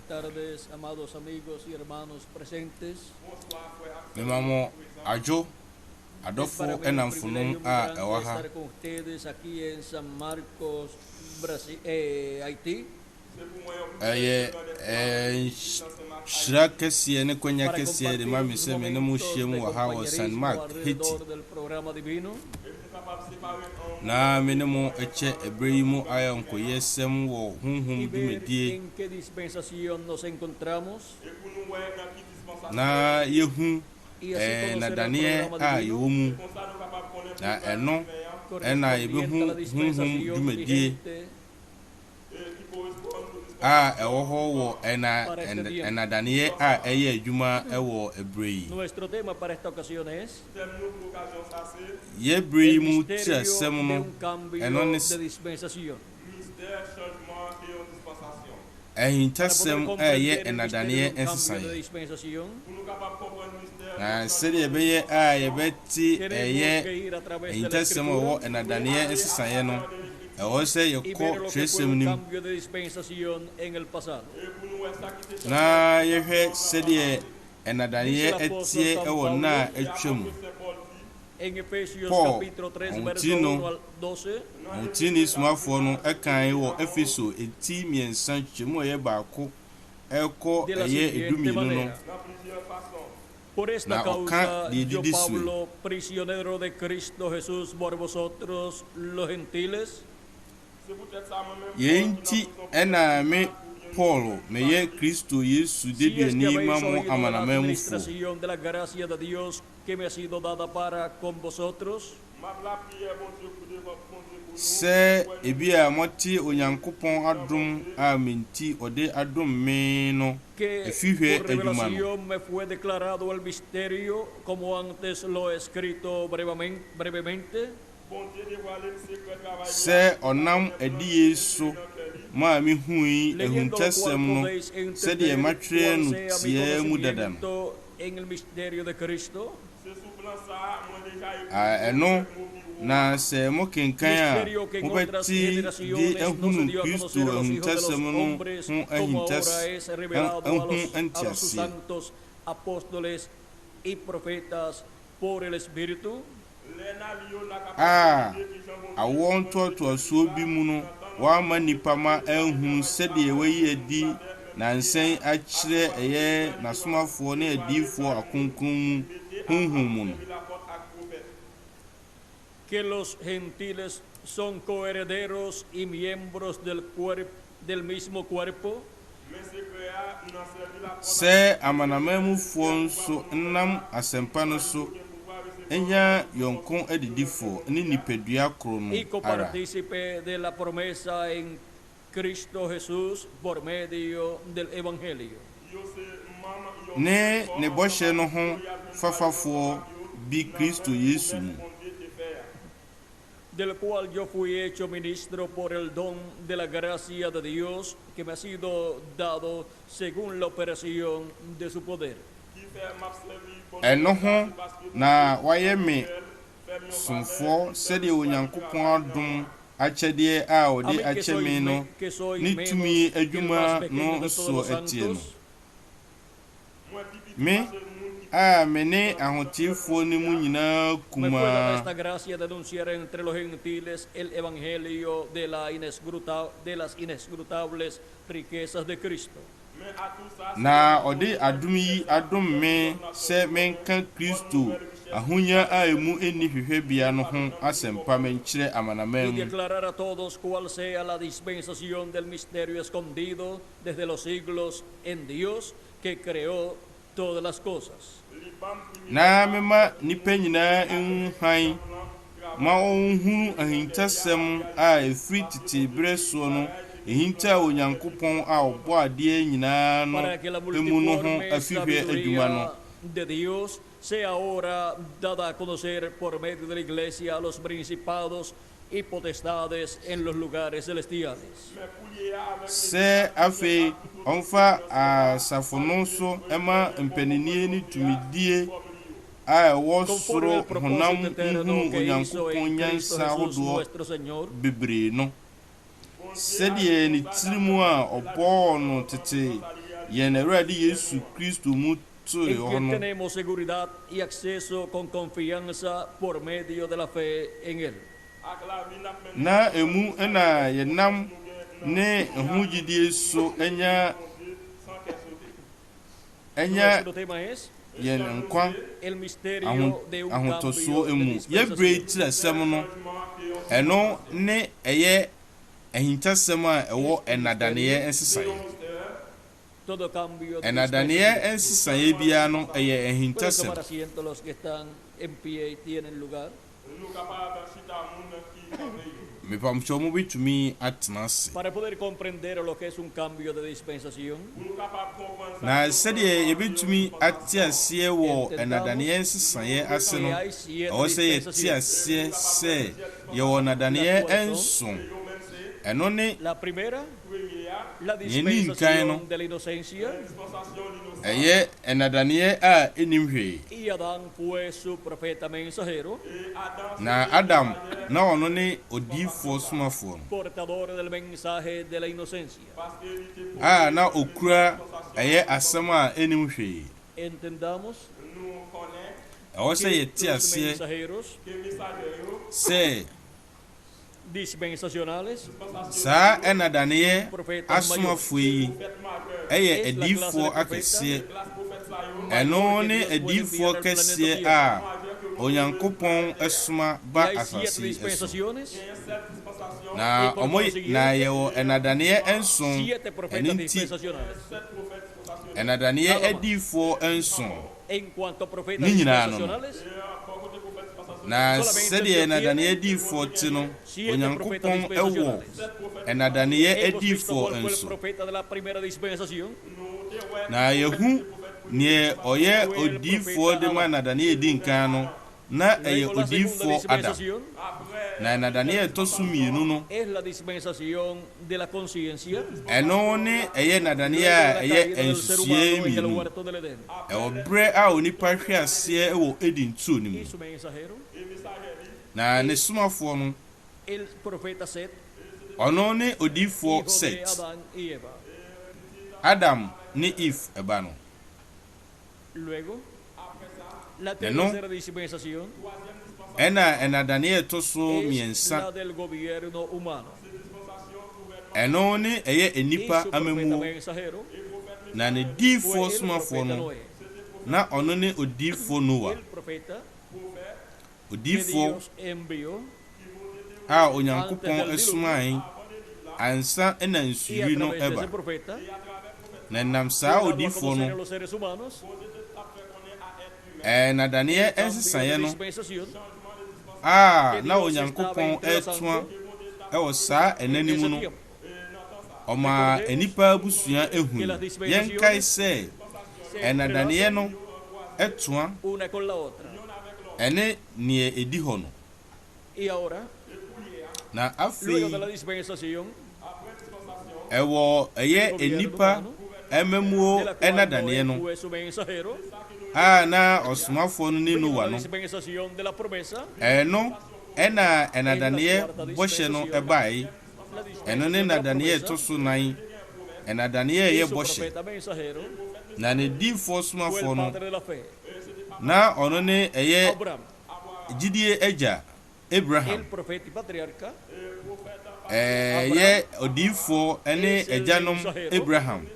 tardes, amados amigos y hermanos presentes. Memamo ajo adofo enamfunu a ewaha Estar con ustedes aquí en San Marcos, Brasil, Haití. shira kesiye ne kwanya kesiye de mami se me ne mu hyiemu wa ha wo San Mark Haiti del programa divino. na me ne mu eche ebrei mu ayon ko yesem wo hunhum dumedie ¿En qué dispensación nos encontramos? na yehu Y así conocer na el danie programa a divino. yewomu na eno ena yebehu hunhum dumedie a ewoho wo ena danie a eye adwuma ewo ebrei Nuestro tema para esta ocasión es ye brei el mu misterio tiasem de no un cambio eno ne de dispensación. ehintasem Para poder eye comprender el ena misterio danie de un cambio de ensesaye dispensación, na sede ebeye a yebeti tenemos que eye ir a través de la ehintasem wo escritura ena danie ensesaye no ewo se y ver yekọ lo que fue twesem un nim cambio de dispensación en el pasado. na yehwe sede ena danie Dice el apóstol etie San ewo na Pablo etwam En Efesios Paul, capítulo 3, un verso tino, 1 al 12, otini sumafo no ekan wo Efeso eti miensa twemu ye baako eko de la eye siguiente eduminu no manera. Por esta Na causa, oka di yo didisue. Pablo, prisionero de Cristo Jesús por vosotros, los gentiles, yenti ena me Paul me ye Kristo Yesu si de es que ni habéis mamu oído la amanamamufo administración de la gracia de Dios que me ha sido dada para con vosotros, se ebia moti onyankopon adom a menti ode adom me no que efihwe por adwuma no revelación me fue declarado el misterio, como antes lo he escrito brevemente, se onam edi Yesu ma mi hui leyendo lo cual ehuntasem no podéis se de entender matwe cuál no sea mi tie mu dada no conocimiento en el misterio de Cristo, eno na se mo kenkan a misterio que en otras mobeti di generaciones no se ehunu dio a Kristo conocer a los hijos de los ehuntasem no hombres, ho como ehintas ahora es revelado a sus entiase santos apóstoles y profetas por el Espíritu. awon toto so bi mu no wa ma nipa ma ehun se de we edi na nsen a kire eye na somafo na edifo akonkon hunhun mu no Que los gentiles son coherederos y miembros del mismo cuerpo, se amanamamufo nso nnam asempa no so enya yonkon edidifo ni nipadua kro no y ara copartícipe de la promesa en Cristo Jesús por medio del Evangelio. ne bɔhyɛ no ho fafafo bi Kristo Yesu mu Del cual yo fui hecho ministro por el don de la gracia de Dios que me ha sido dado según la operación de su poder. ɛno ho na wayɛ me somfo sɛdeɛ onyankopɔn adom akyɛdeɛ a A ɔde mí akyɛ me no que soy ne menos tumi que el adwuma más no pequeño de todos nso los atie no santos, me a me ne ahotefoɔ no mu nyinaa me fue dada kumaa esta gracia de anunciar entre los gentiles el evangelio de las inescrutables riquezas de Cristo. na ɔde adom yi adom me sɛ menka Kristo ahonya a emu enni hwehwɛbea no ho asɛmpa menkyerɛ amanaman Y mu declarar a todos cuál sea la dispensación del misterio escondido desde los siglos en Dios que creó todas las cosas. na mema nipa nyinaa ehu han ma ɔnhunu ahintasɛm a efiri tete bere so no ehinta a onyankopɔn a ɔbɔ adeɛ nyinaa no Para que la emu no ho multiforme afihwɛ adwuma no sabiduría de Dios sea ahora dada a conocer por medio de la iglesia a los principados y potestades en los lugares celestiales. sɛ afei ɔmfa asafo no so ɛma mpanini ne tumidie a ɛwɔ Conforme soro al honam propósito eterno nhunu que hizo onyankopɔn en Cristo nyansa Jesús ahodoɔ nuestro Señor, bebree no sɛdeɛ ne tiri mu a ɔbɔɔ no tete yɛn Awurade Yesu Kristo mu too en hɔ quien no tenemos seguridad y acceso con confianza por medio de la fe en Él. na emu na yɛnam ne ho gyidie so anya Nuestro tema es yɛn nkwa el misterio de un cambio ahotosoɔ de emu yɛbrɛ dispensación. kyerɛsɛm no ɛno ne ɛyɛ ahintasɛm a ɛwɔ ɛnadaneɛ nsesaeɛ Todo cambio de ɛnadaneɛ nsesaeɛ biara no ɛyɛ Pueden ahintasɛm tomar asiento los que están en pie y tienen lugar. mepamkyɛw mo betumi atena ase Para poder comprender lo que es un cambio de dispensación, na sɛdeɛ yɛbɛtumi ate aseɛ wɔ ɛnadaneɛ nsesaeɛ ase no que hay 7 ɛwɔ sɛ yɛte dispensaciones. aseɛ sɛ yɛwɔ nadaneɛ nson ɛno ne La primera, la Yeni nkae no. dispensación de la inocencia, ɛyɛ ɛnadaneɛ a ɛnim hwee y Adán fue su profeta mensajero, na Adam na ɔno ne odiyifoɔ somafoɔ no portador del mensaje de la inocencia. a na okura ɛyɛ asɛm a ɛnim hwee Entendamos ɛwɔ sɛ que yɛte los aseɛ mensajeros sɛ dispensacionales saa ɛnadaneɛ asomafoɔ yi ɛyɛ es la adiyifoɔ clase de akɛseɛ profeta ɛno ne adiyifoɔ kɛseɛ a onyankopɔn ɛsoma y ba hay 7 asase yi so dispensaciones, na na yɛwɔ ɛnadaneɛ nson 7 profetas ɛno nti dispensacionales. ɛnadaneɛ adiyifoɔ nson En cuanto a profetas Ni nyinaa no. dispensacionales, na sɛdeɛ ɛnadaneɛ adiyifoɔ te no 7 profetas onyankopɔn ɛwɔ dispensacionales. ɛnadaneɛ Hemos visto adiyifoɔ cuál fue el nso profeta de la primera dispensación, na yɛhu neɛ ɔyɛ odiyifoɔ de ma ɛnadaneɛ edi nkan no na ɛyɛ luego la segunda odiyifoɔ Adam dispensación na ɛnadaneɛ ɛtɔ so mmienu no es la dispensación de la conciencia, ɛno ne ɛyɛ nadaneɛ a ɛyɛ nsusuɛ en el mmienu huerto del Edén. ɛwɔ berɛ a onipa hwɛ aseɛ wɔ Eden tuo no mu Y su mensajero, na ne somafoɔ no el profeta Set, ɔno ne odiyifoɔ hijo de Set Adán y Eva. Adam ne Eve ɛba no Luego, la no. tercera dispensación ɛna ɛnadaneɛ ɛtɔ so es mmiɛnsa la del gobierno humano. ɛno ne ɛyɛ Y enipa su profeta amamuo mensajero na ne fue diyifoɔ el somafoɔ profeta no Noé. na ɔno ne odiyifoɔ Noa El profeta que odiyifoɔ Dios envió a onyankopɔn ɛsomae ansa ɛna y a nsuyiri no través de ese ɛba profeta na nam saa daba a odiyifoɔ conocer a no los seres humanos ɛnadaneɛ cambio nsesaeɛ de no dispensación a na onyankopɔn ɛtoa ɛwɔ saa ɛnanim ese no tiempo. ɔma anipa abusua ehu yɛnkae sɛ ɛnadaneɛ no ɛtoa Una con la otra. ɛne nea ɛdi hɔ no Y ahora, na luego de la afei dispensación ɛwɔ ɛyɛ enipa ɛmamuo de la cual ɛnadaneɛ Noé no fue su mensajero, a na ɔsomafoɔ no ne luego Noa de la no dispensación de la promesa, ɛno ɛna ɛnadaneɛ bɔhyɛ no ɛbae la ɛno ne dispensación de la nadaneɛ ɛtɔ promesa, so nan ɛnadaneɛ y ɛyɛ su bɔhyɛ profeta mensajero na ne diyifoɔ fue somafoɔ el no padre de la fe, na ɔno ne ɛyɛ Abraham, gyidie agya el Abraham profeta y patriarca, ɛyɛ odiyifoɔ ɛne agyanom Abraham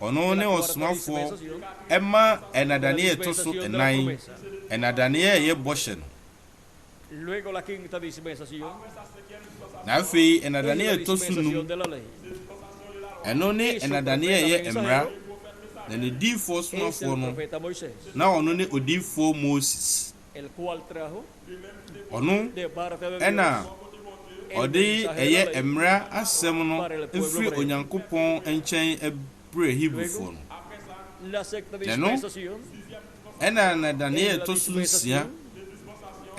ɔno ne ɔsomafoɔ ɛma ɛnadaneɛ ɛtɔ so ɛnan ɛnadaneɛ ɛyɛ bɔhyɛ no luego la quinta dispensación, na afei es ɛnadaneɛ la ɛtɔ so dispensación num de la ley, ɛno ne y su ɛnadaneɛ profeta ɛyɛ mmara mensajero na ne diyifoɔ es somafoɔ el no profeta Moisés, na ɔno ne odiyifoɔ Moses el cual trajo ɔno de parte de ɛna Dios ɔde ɛyɛ mmara asɛm no ɛfiri onyankopɔn nkyɛn ɛbrɛ Hebrifoɔ no la sexta Ɛno, dispensación, ɛna ɛnadaneɛ ɛtɔ so nsia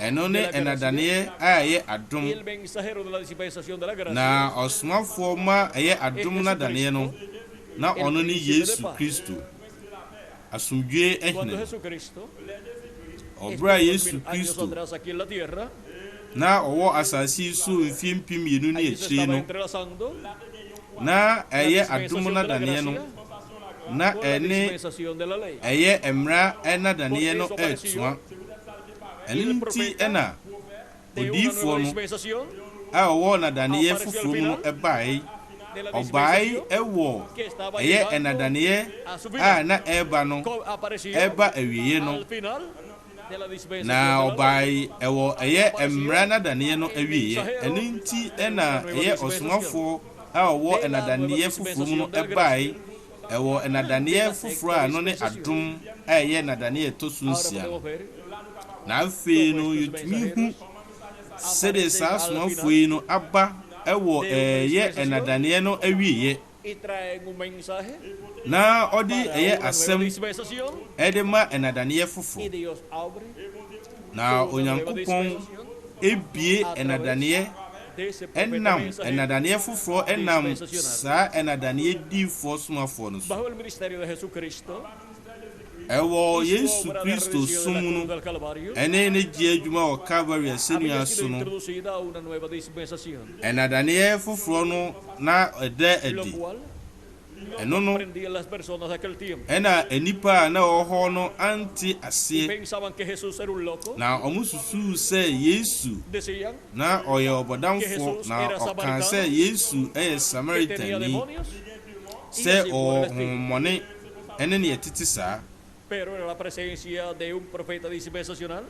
ɛno ne ɛnadaneɛ a ɛyɛ y adom el mensajero de la dispensación de la gracia, na ɔsomafoɔ ma ɛyɛ adom nadaneɛ no na ɔno ne Yesu Kristo asomdwoe cuando ɛhene Jesucristo ɔbrɛ a Yesu estuvo 2000 años Kristo atrás aquí en la tierra, na ɔwɔ asase yi so mfeɛ 2000 ne allí se akyire estaba no entrelazando na la ɛyɛ dispensación adom de la nadaneɛ no gracia na con la ene dispensación de la ley. eye emra enadane no etua eninti ena De una odifo nueva no dispensación a wo nadane fufuru no ebai de la obai dispensación ewo que estaba eye llegando enadane a su a final. na eba no Apareció eba ewiye no al final de la dispensación na de la ley. obai ewo eye emra nadane no ewiye eninti ena eye osumafo a wo enadane fufuru no ebai ewo enadane fufuru a no ne adum a eye nadane tosunsia Ahora podemos ver na afe no yetumi hu sede saa somafo yi no aba ewo eye enadane no awiye y traen un mensaje na odi para eye una nueva asem dispensación edema enadane y fufo Dios abre na una nueva onyankopon dispensación ebie a enadane de ese profeta enam mensajero enadane fufo enam saa enadane difo somafo no so bajo el ministerio de Jesucristo ewo y su Yesu obra de Kristo redención en la cruz sumu del Calvario ene ne gye adwuma wo Calvary asenua había so sido no introducida a una nueva dispensación, enadane fufo no na ede lo edi cual eno no comprendían las personas de aquel tiempo ena enipa na oho no anti y ase pensaban que Jesús era un loco. na omususu se Yesu Decían na oye que obodamfo Jesús na era okan samaritano, se Yesu que tenía Samaritan ni demonios y se así por el estilo. mone ene ne etiti sa Pero era la presencia de un profeta dispensacional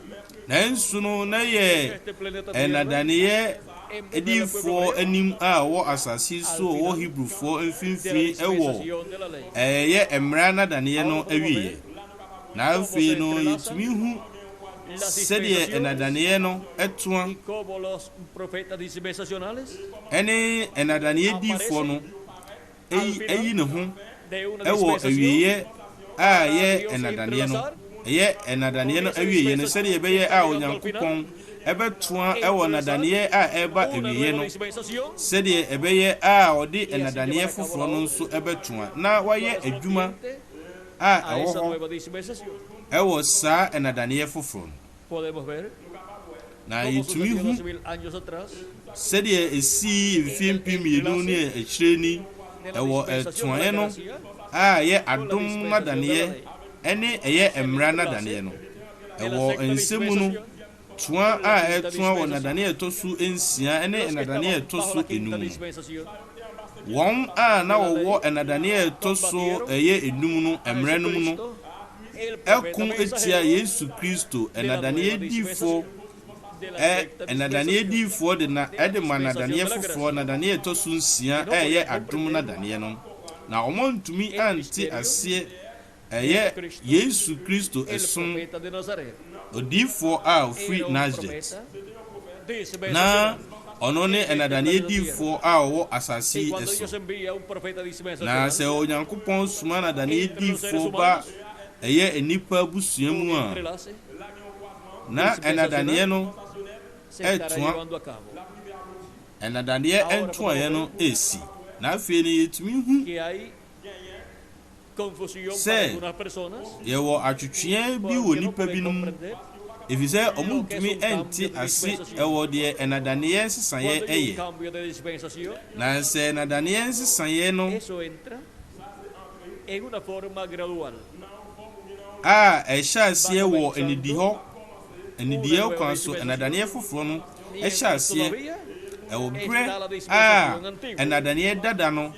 na nsu no na en ye este planeta Tierra, enadane en edifo anim a wo asase so wo Hebrewfo de la mfimfini ewo dispensación de la ley. eye emra na dane no awiye na afi no yetumi hu Las sede dispensaciones enadane no etua y como los profetas dispensacionales ene enadane difo no eyi ne ho de una ewo dispensación awiye a ye enadane no ye enadane no awiye ne sede ebeye a onyankopon ebetoa ewo nadane a eba una awiye nueva no dispensación sede ebeye a odi enadane foforo no nso ebetoa na waye adwuma a a ewo esa ho nueva dispensación. ewo saa enadane foforo Podemos ver na cómo yetumi sucedió hu hace 1000 años atrás sede esi mfimpi mienu ne ekyireni de la ewo dispensación de etoe la no gracia a ye adom nadane ene eye emra nadane no de la ewo sexta ensemu no dispensación toa a etua wo nadane etosu ensia ene los que nadane estaban bajo etosu la quinta enum dispensación wɔn a na wɔwɔ ɛnadane etoso ɛyɛ enum no emra no mu no Jesucristo, el profeta ɛko etia mensajero Yesu Kristo de la ɛnadane nueva edifo dispensación, de la sexta ɛnadane dispensación. edifo de na ɛde ma nadane foforɔ nadane etoso nsia ɛyɛ adom nadane no na wɔn ntumi ante aseɛ ɛyɛ Yesu Kristo El ɛsom profeta de Nazaret odifo a era ofiri un Nazareth profeta dispensacional. na ɔno ne ɛnadane edifo a ɔwɔ asase Y yi cuando ɛso Dios envía un profeta na dispensacional sɛ onyankopɔn soma nadane edifo ba ɛyɛ enipa abusua mu a entrelace, na ɛnadaneɛ no se estará etua llevando a cabo. ɛnadaneɛ ɛntoaeɛ no esi na afei no yɛtumi hu Que hay confusión Sí. para algunas personas yɛwɔ atwetwea bi wɔ porque no nipa pueden binom comprender efisɛ ɔmo ntumi ɛnte ase ɛwɔ deɛ ɛnadaneɛ nsesaeɛ cuando hay un ɛyɛ cambio de dispensación. na sɛ ɛnadaneɛ nsesaeɛ no Eso entra en una forma gradual. a ɛhyɛ aseɛ wɔ anidie kwan so ɛnadaneɛ foforɔ no ɛhyɛ aseɛ Todavía, ɛwɔ berɛ a ɛnadaneɛ dada no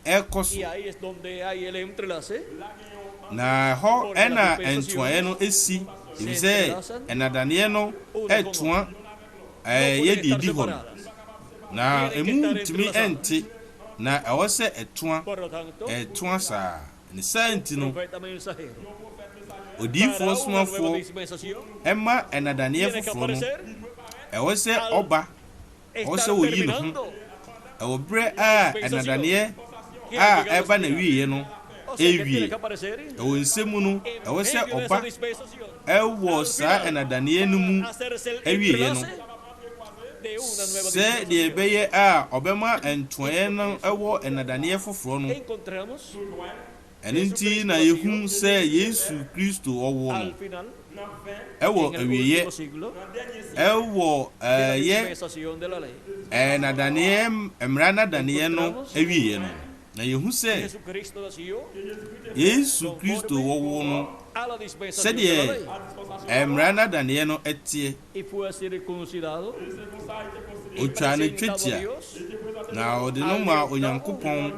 ɛkɔ so y ahí es donde hay el entrelace na hɔ ɛna ɛntoaeɛ no esi efisɛ ɛnadaneɛ no ɛtoa yɛde di hɔ no na emu ntumi ɛnte na ɛwɔ sɛ ɛtoa por lo tanto ɛtoa saa ne saa nti no profeta mensajero odiifoɔ para una nueva somafoɔ dispensación ɛma ɛnadaneɛ tiene que foforɔ no aparecer ɛwɔ sɛ ɔba ɛwɔ estar sɛ oyi ne ho terminando ɛwɔ berɛ a ɛnadaneɛ a ɛba na wieɛ no o sea que tiene ewie que aparecer ɛwɔ nsɛmu no en ɛwɔ sɛ medio de ɔba esa dispensación ɛwɔ saa ɛnadaneɛ no mu hacerse el ɛwieɛ no entrelace de una nueva sɛ deɛ dispensación. ɛbɛyɛ a ɔbɛma ntoeɛ no ɛwɔ ɛnadaneɛ foforɔ no Encontramos ɛno nti na yɛhu sɛ Yesu Kristo ɔwɔ no al final ɛwɔ en el awieɛ último siglo ɛwɔ de la ɛyɛ dispensación de la ley. ɛnadaneɛ mmara nadaneɛ no awieɛ no na yehu se Jesucristo nació Yesu Kristo wo no a la dispensación se de la de ley emra na dane no etie y fue circuncidado o twa na twetia na ode no ma onyankopɔn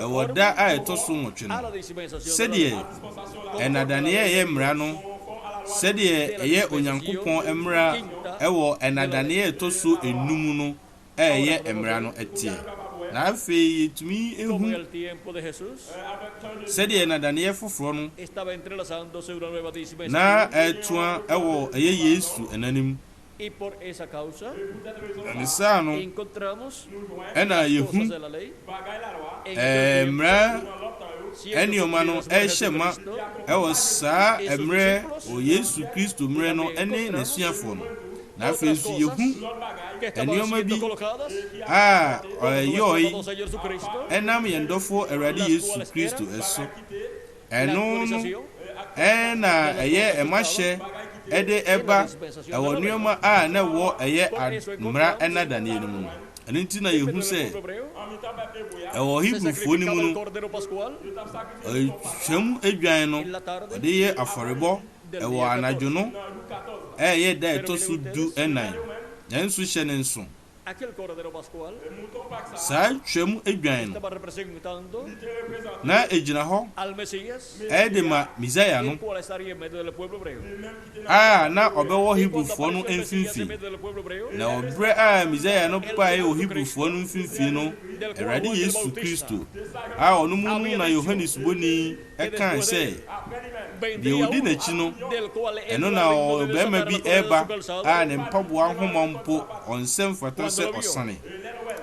ɛwɔ da a ɛtɔso nwotwe a la no dispensación se de la de ley. ɛnadane ye emra no se de ɛyɛ onyankopɔn emra ɛwɔ ɛnadane ɛtɔso enum no ɛyɛ emra no etie na afi yetumi Como en ehu el tiempo de Jesús se de ɛnadane foforo no estaba entrelazándose una nueva dispensación na ɛtoa ɛwɔ ɛyɛ Yesu ɛnanim y por esa causa ne saa no encontramos ɛna cosas yehu de la ley en aquel tiempo, emra siendo ɛnioma no sometidos por ɛhyɛ ma Jesucristo, ɛwɔ saa emrɛ o Yesu Kristo mrɛ no ɛne n'asuafoɔ no na afei nso yehu que estaban ɛnioma siendo bi colocadas a ɔyɔi por Jesucristo, ɛnam yɛn dɔfo Awurade Yesu Kristo ɛso ɛno no ɛna ɛyɛ ɛmahyɛ ɛde ɛba ɛwɔ nneɛma a na ɛwɔ ɛyɛ mmara ɛnadaneɛ no mu no ɛno nti na yehu sɛ ɛwɔ Hebrifoɔ no mu no Cordero Pascual twam adwan no ɔde yɛ afɔrebɔ ɛwɔ anadwo no ɛyɛ da ɛtɔ so 14 nanso hyɛ ne nso aquel Cordero Pascual saa twam adwan no estaba representando na egyina hɔ al Mesías ɛde ma Mesaia no el cual estaría en medio del pueblo hebreo. a na ɔbɛwɔ Y cuando Hebrifoɔ no apareció el Mesías en mfimfini medio del pueblo hebreo, na ɔbrɛ a Mesaia no pae wɔ Hebrifoɔ no mfimfini no Awurade Yesu Kristo a ɔno mu no na Yohanes Boni ɛkaa sɛ deɛ vendría odi uno n'akyi no del cual ɛno na ɔbɛrima bi ɛreba a ne mpaboa nhoma mpo ɔnsɛm fata sɛ ɔsane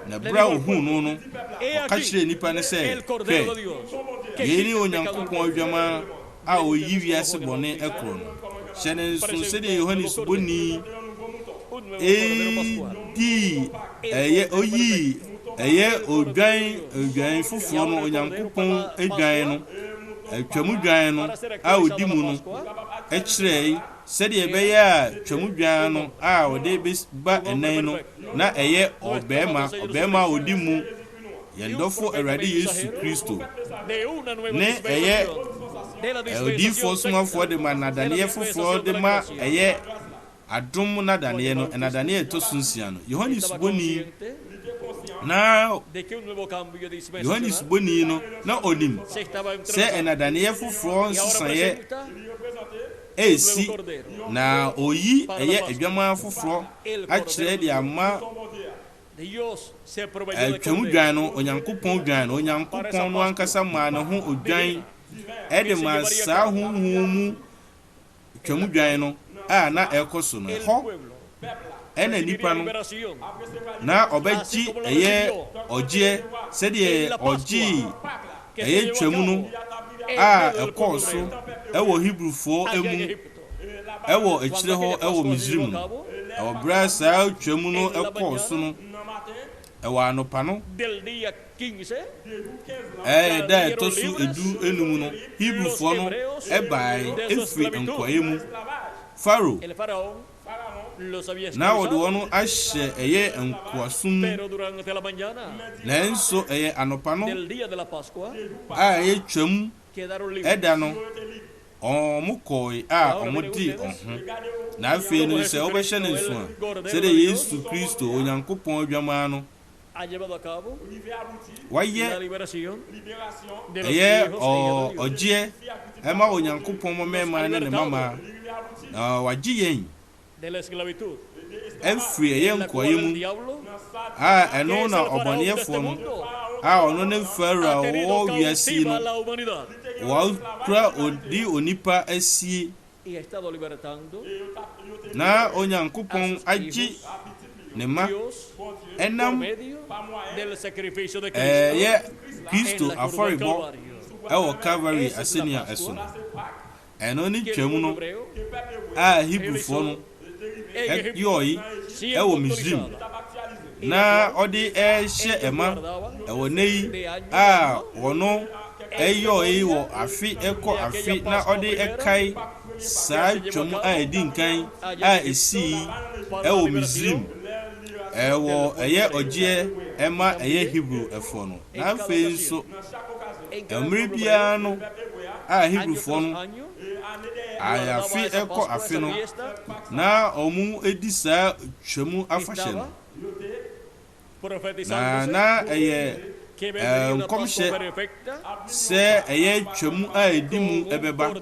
na bere a ohuu no no ɔka kyerɛɛ nnipa no sɛ hwɛ yei ne Onyankopɔn adwama a ɔyi wiase bɔne ɛkorɔ no hyɛ ne nso sɛdeɛ Yohanes Boni di oyii ɛyɛ odwan foforɔ no Onyankopɔn adwan no atwamu dwan no a odi mu no ɛkyerɛ sɛdeɛ ɛbɛyɛ a twamu dwan no a ɔde ba ɛnan no na ɛyɛ ɔbɛrima a odi mu yɛn dɔfo Awurade Yesu Kristo ne ɛyɛ odiifoɔ somafoɔ de ma nadaneɛ foforɔ de ma ɛyɛ adom nadaneɛ no nadaneɛ ɛtɔ so 6 no Yohanes Boni na Yohanes Boni no na onim sɛ ɛnadaneɛ foforɔ nsesaeɛ esi na oyi ɛyɛ adwama foforɔ akyerɛ de ama atwamu dwan no Onyankopɔn no ankasa maa ne ho odwan ɛde ma saa honhom mu atwamu dwan no a na ɛkɔ so no hɔ ɛna nipa no na ɔbɛgye ɛyɛ ɔgyeɛ sɛdeɛ ɔgye ɛyɛ twamu no a ɛkɔɔ so ɛwɔ Hebrifoɔ emu ɛwɔ akyire hɔ ɛwɔ Misrim no ɛwɔ bere saa twamu no ɛkɔɔ so no ɛwɔ anopa no da ɛtɔ so 15 no Hebrifoɔ no ɛbae efiri nkɔyɛ mu Faro na wɔde wɔn ahyɛ ɛyɛ nkoasom nanso ɛyɛ anopa no a ɛyɛ twam ɛda no ɔmo kɔe a ɔmo di ɔho na afei no sɛ wɔbɛhyɛ ne nso a sɛdeɛ Yesu Kristo Onyankopɔn adwamaa no wayɛ ɛyɛ ɔgyeɛ ɛma Onyankopɔn mmarima ne ne mama na wagye yɛn ɛfiri ɛyɛ nkɔyɛ mu a ɛno na ɔbɔneɛfoɔ no a ɔno ne Faro a ɔwɔ wiase no wɔkura odi onipa asie na Onyankopɔn agye ne ma ɛnam ɛyɛ Kristo afɔrebɔ ɛwɔ Calvary asɛnnua ɛso no ɛno ne twam no a Hebrifoɔ no ɛyɔyi ɛwɔ Misrim na ɔde ɛhyɛ ɛma ɛwɔ neyi a wɔno ɛyɔyi wɔ afi ɛkɔ afi na ɔde ɛkae saa twam a ɛdi nkan a ɛsii ɛwɔ Misrim ɛwɔ ɛyɛ ɔgyeɛ Emma eye Hebrew efo no. Na afei so emre bia no a Hebrew fo no ayafi eko afi no na omu edi saa twemu afahye no. Na eye nkomhye se eye twemu a edimu ebeba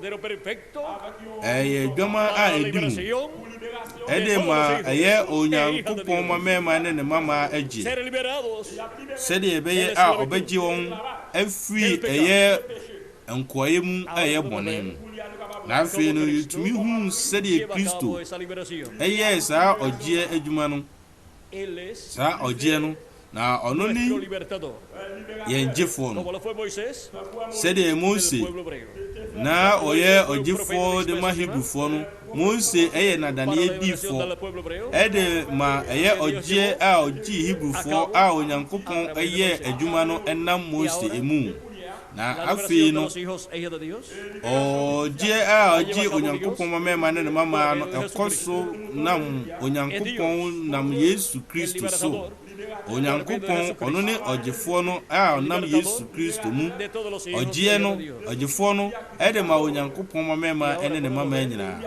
eye dwama a edimu edema eye onyankopon mama ne ne mama agi se de ebeye a obegi won afri eye enkoye mu eye bonen na afi no yutumi hu se de Kristo eye sa ogie adwuma no sa ogie no na ono ni yenjefo no se de Mose na oye ojifo de mahibufo no Mose eye nadane edifo ede ma eye ogie a ogi Hebrew a onyankopon eye adwuma no enam Mose emu na afi no ogie a ogi onyankopon mama ne mama no ekoso nam onyankopon nam Yesu Kristo so onyankopon ono ne ogifo no a nam Yesu Kristo mu ogie no ogifo no ede ma onyankopon mama ene ne mama nyina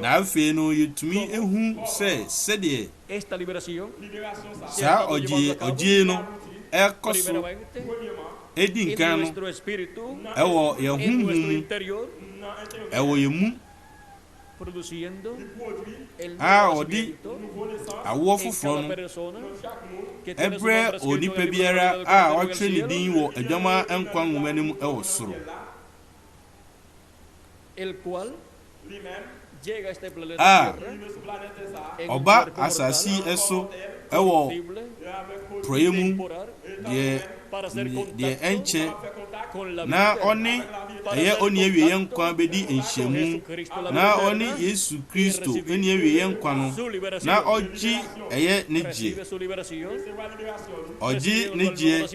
na afi no yutumi ehu se de esta liberación sa ogie no ekoso edi nkan no ewo ye hunhum ewo yemu produciendo el odi awo foforo no ebre onipa biara a watwe ne din wo adwama enkwa nwumanim ewo soro el cual llega a este planeta Tierra oba asasi eso ewo proyemu de enche na oni eye oni ewie nkwa bedi enhyemu na oni Yesu Kristo eni ewie nkwa no na oji eye neje oji neje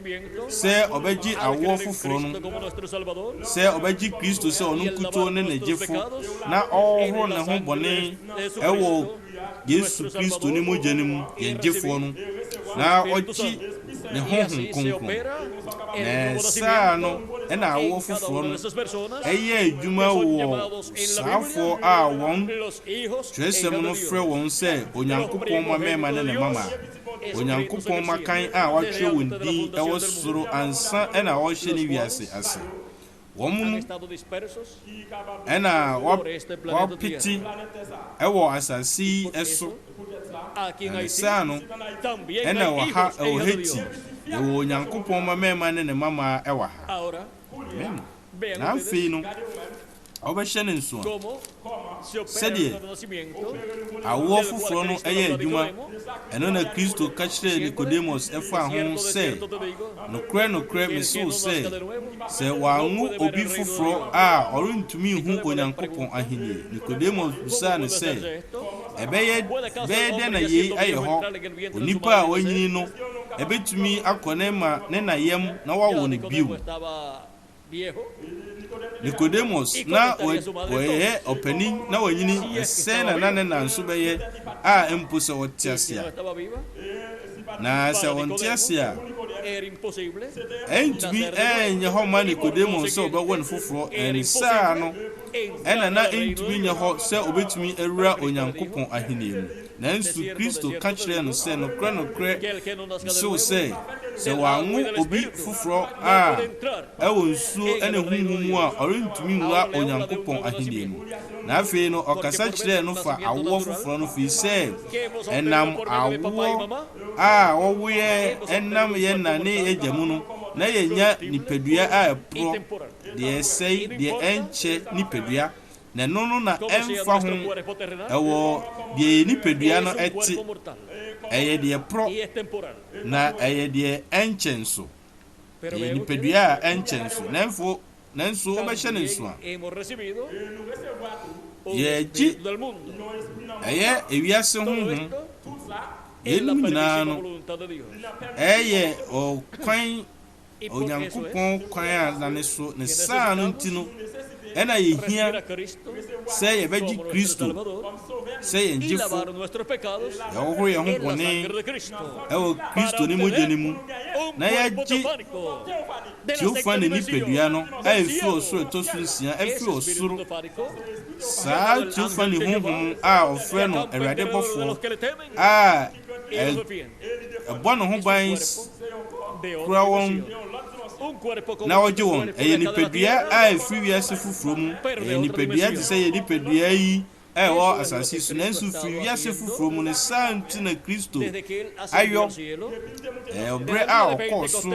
se obeji awo foforo no se obeji Kristo se onu kuto ne nejefo na ohoro ne ho bone ewo Yesu Kristo ni mojanim yenjefo no na oji ne honhom konkron na saa no ena awo foforo no eye adwuma wo saafo a won twesem no frɛ won sɛ onyankopɔn mama ne ne mama onyankopɔn makan a watwe won din ɛwɔ soro ansa ena wɔhye ne wiase ase wɔn ena wapiti ɛwɔ asasi ɛso saa no ena wɔ ha ɛwɔ heti ɛwɔ onyankopɔn mama ne ne mama ɛwɔ ha na afei no obɛhyɛ ne nso sɛdeɛ awo foforo no ɛyɛ adwuma ɛno na Kristo ka kyerɛ Nicodemus ɛfa ho sɛ nokora mesew sɛ wanwo obi foforo a ɔrentumi hu onyankopɔn ahenni Nicodemus bisaa ne sɛ ɛbɛyɛ dɛn na yei ayɛ hɔ onipa a wanyini no ɛbɛtumi akɔ ne ma ne na yam na wawo ne bio Nicodemus na wɔyɛ ɔpanin na wanyini ɛsɛn na nane nanso bɛyɛ a mpo sɛ wɔte ase a na sɛ wɔnte ase a ɛntumi ɛnyɛ hɔ ma Nicodemus sɛ ɔbɛwɔ ne foforo ɛnsaa no ɛna na ɛntumi nyɛ hɔ sɛ ɔbɛtumi awura Onyankopɔn ahenni mu nanso Kristo ka kyerɛ no sɛ nokora so sɛ wanwo obi foforo a ɛwɔ nsuo ɛne honhom mu a ɔrentumi nwura Onyankopɔn ahenni mu na afei no ɔkasa kyerɛ no fa awo foforo no fi sɛ ɛnam awo a wɔwoyɛ ɛnam yɛ nane agya mu no na yɛnya nipadua a ɛporɔ deɛ ɛsɛe deɛ ɛnkyɛ nipadua na no na ɛmfa ho ɛwɔ deɛ nipadua no ɛte ɛyɛ deɛ porɔ na ɛyɛ deɛ ɛnkyɛ nso ɛyɛ nipadua a ɛnkyɛ nso nanso wobɛhyɛ ne nso a yɛgye ɛyɛ ewiase honhom yɛnum nyinaa no ɛyɛ ɔkwan Onyankopɔn kwan a na ne so ne saa no nti no ena yehia sɛ yɛbɛgye como nuestro Kristo Salvador sɛ yɛn y gyefo lavar nuestros pecados yɛhohoro yɛn ho en la bɔne sangre de Cristo. ɛwɔ Kristo ne mogya ne mu Un na cuerpo yɛgye teofánico de la Teofani sexta ne dimensión nipadua no a del ɛfiri cielo. ɔsoro ɛtɔ so nsia Ese ɛfiri espíritu ɔsoro teofánico, saa llamado el Teofani ángel de honhom Jehová, a ɔfrɛ no acampa Awurade alrededor de bɔfoɔ los que le temen a y los defiende. ɛbɔ ne ho Es ban un cuerpo de kura otra wɔn dimensión. Un cuerpo como na ɔgye nuestro wɔn cuerpo ɛyɛ de acá de la nipadua tierra, a ɛfiri wiase foforɔ mu ɛyɛ nipadua te sɛ yɛ nipadua yi a ɛwɔ asase so nanso firi wiase foforɔ mu ne saa nti na Kristo desde que él ascendió ayɔ al cielo, ɔbrɛ a ɔkɔɔ so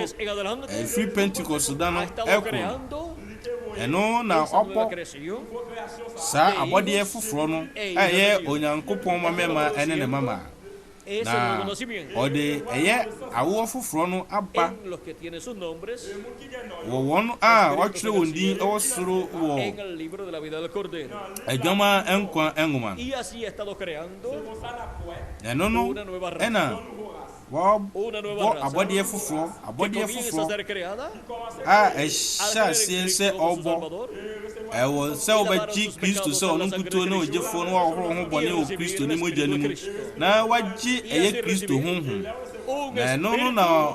ɛfiri Pentecost da no ha estado ɛkɔ creando ɛno na esa nueva ɔbɔ creación saa abɔdeɛ foforɔ no a ɛyɛ Onyankopɔn mamɛma ɛne ne mama es el na nuevo nacimiento ɔde ɛyɛ awoɔ foforɔ no aba en los que tienen sus nombres wɔ wɔn a wɔtwerɛ wɔn din ɛwɔ soro wɔ en el libro de la vida del Cordero. adwama nkwa nwoma Y así ha estado creando ɛno no una nueva raza, ɛna wɔbɔ abɔdeɛ foforɔ que abɔdeɛ comienza a foforɔ ser creada a al ɛhyɛ creer en aseɛ Cristo sɛ como su ɔbɔ Salvador ɛwɔ sɛ wobɛgye Kristo sɛ ɔno nkutuo ne ɔgyefoɔ no wɔahoro ho bɔne wɔ Kristo ne mogya no mu na wagye ɛyɛ Kristo honhom un na ɛno no na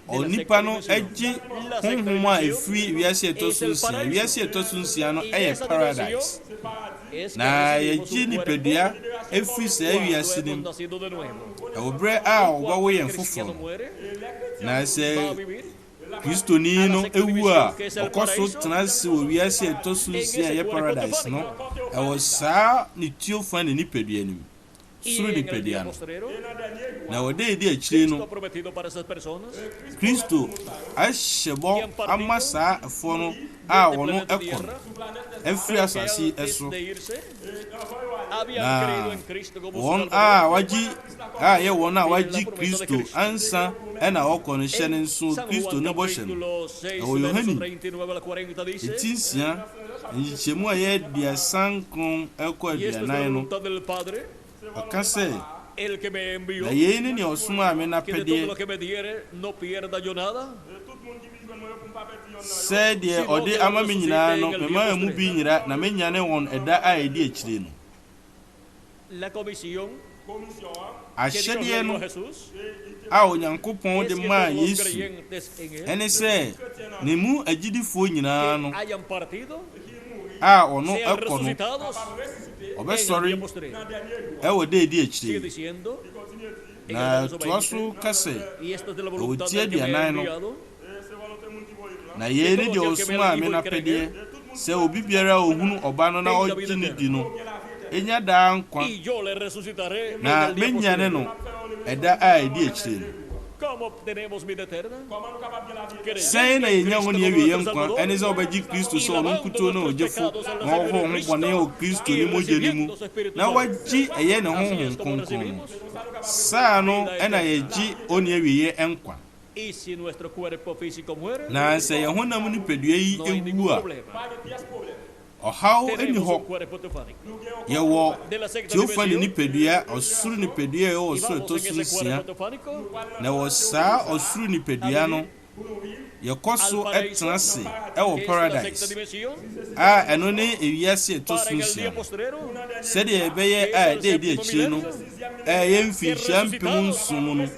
onipa no agye honhom a ɛfiri wiase ɛtɔ so nsia wiase ɛtɔ so nsia no ɛyɛ paradise es que na recibimos yɛgye un nipadua cuerpo ɛfiri saa cuando wiase no hemos mu nacido de nuevo. ɛwɔ berɛ a wɔbɛwo yɛn El cristiano foforɔ muere, na va a sɛ vivir kristoni no ewu a ɔkɔ so tena ase wɔ wiase a ɛtɔ so nsia a ɛyɛ paradise no ɛwɔ saa ne Teofani nipadua no mu y soro en el nipadua día no postrero na wɔde edi akyire Cristo no ha prometido para esas personas Kristo ahyɛ bɔ ama saa ɛfoɔ no a wɔn ɛkɔ no ɛfiri asase ɛso de irse habían na creído en Cristo como su wɔn Salvador. a wagye a ɛyɛ wɔn a wagye Kristo ansa ɛna wɔkɔ no hyɛ ne nso San Kristo Juan ne bɔhyɛ no capítulo 6, Ɛwɔ verso Yohane 39 al 40 dice, eti nsia nhyehyɛmu a ɛyɛ aduasa nkron ɛkɔ y esta es la aduanan no voluntad del Padre, ɔka sɛ el que me envió, na yei ne nea ɔsomaa me que de todo lo n'apɛdeɛ que me diere no pierda yo nada, sɛ deɛ ɔde ama me nyinaa no mema mu bi nyira na menyane wɔn ɛda a ɛdi akyire no la comisión que Dios le ahyɛdeɛ dio a no Jesús a Onyankopɔn es de que maa todos los Yesu creyentes en él ɛne sɛ ne mu agyidifoɔ nyinaa no hayan partido, a ɔno sean ɛkɔ no resucitados en el ɔbɛsɔre día postrero. ɛwɔ da ɛdi Sigue akyire diciendo, en el na verso toa 20, so ka sɛ y esto es de la voluntad tie del que me ha aduanan no. enviado, na yei ne deɛ ɔsomaa me n'apɛdeɛ sɛ obi biara a ohunu ɔba no na ɔgye ne di no ɛnya daa nkwa y yo le resucitaré en na el día menyane postrero. no ɛda a ɛdi akyire no ¿Cómo obtenemos vida eterna? sɛn na yɛnya ho ne awie nkwa ɛne sɛ wobɛgye Kristo sɛ ɔno nkutuo ne ɔgyefo na ɔhoro ho bɔne wɔ Kristo ne mogya no mu na wagye ɛyɛ ne honhom kronkron no saa no ɛna yɛgye ɔne awieɛ nkwa Y si nuestro cuerpo físico muere, na sɛ yɛn honam nipadua yi no hay ewu ningún a problema. ɔhaw ɛni Tenemos hɔ un cuerpo teofánico. yɛwɔ De la sexta Teofani dimensión, nipadua ɔsoro nipadua a ɛwɔ y soro vamos ɛtɔ en so ese nsia cuerpo teofánico na wɔ saa ɔsoro nipadua no yɛkɔ so al ɛtena paraíso, ase que ɛwɔ es la sexta paradise dimensión, a ɛno ne ewiase ɛtɔ para so en el nsia día no postrero, sɛdeɛ ɛbɛyɛ a ɛda ɛdi akyire no ɛyɛ mfinhyia mpem nson mu no en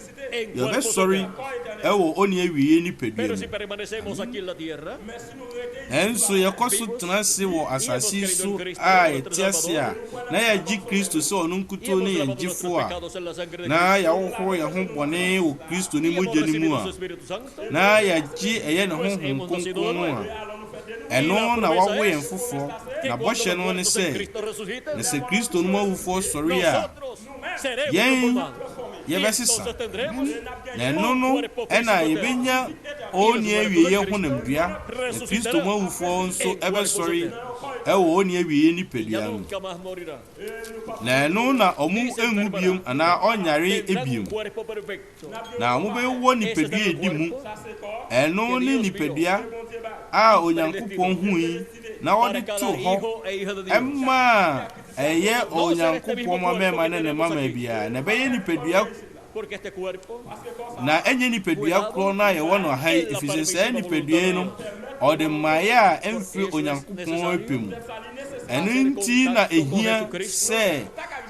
cuerpos yɛbɛsɔre eternos. ɛwɔ ɔne awie nipadua Pero mu si permanecemos aquí en la tierra, ɛnso yɛkɔ so tena ase wɔ asase yi so a yɛte ase a na yɛagye Kristo sɛ ɔno y nkutuo hemos ne yɛn lavado nuestros gyefo a pecados en la sangre de na Cristo, yɛahohoro yɛn ho bɔne wɔ Kristo ne y hemos mogya no mu recibido su a Espíritu Santo, na yɛagye ɛyɛ ne honhom kronkron no a ɛno na wawo yɛn foforɔ que na cuando bɔhyɛ los no ne muertos en sɛ Cristo resuciten, na sɛ Kristo no mu awufoɔ sɔre a nosotros seremos yɛn transformados. Y yɛbɛsesa entonces tendremos na ɛno no ɛna yɛbɛnya ɔne awieɛ honamdua na Kristo mu awufoɔ nso ɛbɛsɔre ɛwɔ ɔne awieɛ ya nipadua no nunca más morirá. na ɛno na ɔmo enwu biom anaa ɔnyare Tendrán un ebiom cuerpo perfecto. na ɔmo bɛwɔ nipadua edi mu ɛno ne nipadua a Onyankopɔn hui na Para ɔde cada to hɔ hijo e hija de Dios. ɛma a ɛyɛ Onyankopɔn mamɛma ne ne mama biara na ɛbɛyɛ nipadua Porque este cuerpo na ɛnyɛ nipadua korɔ no a yɛwɔ no ha yi ɛfiri sɛ saa nipadua yi no ɔde maya emfiri onyankopɔn apem eno nti na ehia sɛ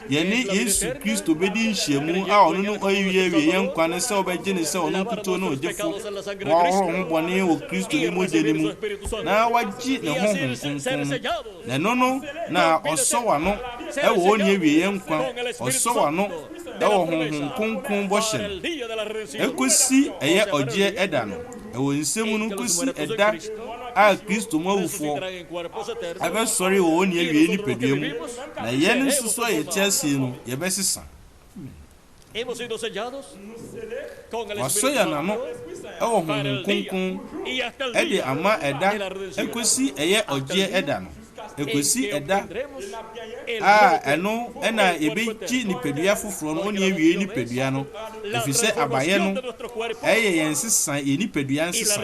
yene Yesu Kristo bedi nhyiamu a ɔno no ɔyɛ wie yɛn kwa ne sɛ ɔbɛgye ne sɛ ɔno nkuto no ogyefo wɔhoro ho bɔne wɔ Kristo ne mogya ne mu na wagye ne honhom kronkron na ɛno no na ɔsɔ wano ɛwɔ ɔne wie yɛn kwa ɔsɔ wano ɛwɔ honhom kronkron bɔhyɛ ekosi ɛyɛ ɔgye ɛda no ɛwɔ nsɛm no kosi ɛda a Kristo mawufo abɛsɔre wɔ ɔne wie nipadua mu na yɛn nso so yɛte asie no yɛbɛsesa wasɔ yɛ n'ano ɛwɔ honhom kronkron ɛde ama ɛda ekosi ɛyɛ ɔgye ɛda no ekosi ɛda a ɛno ɛna yɛbɛgye nipadua foforɔ no ɔne wie nipadua no efisɛ abayɛ no ɛyɛ yɛn sesa yɛ nipadua nsesa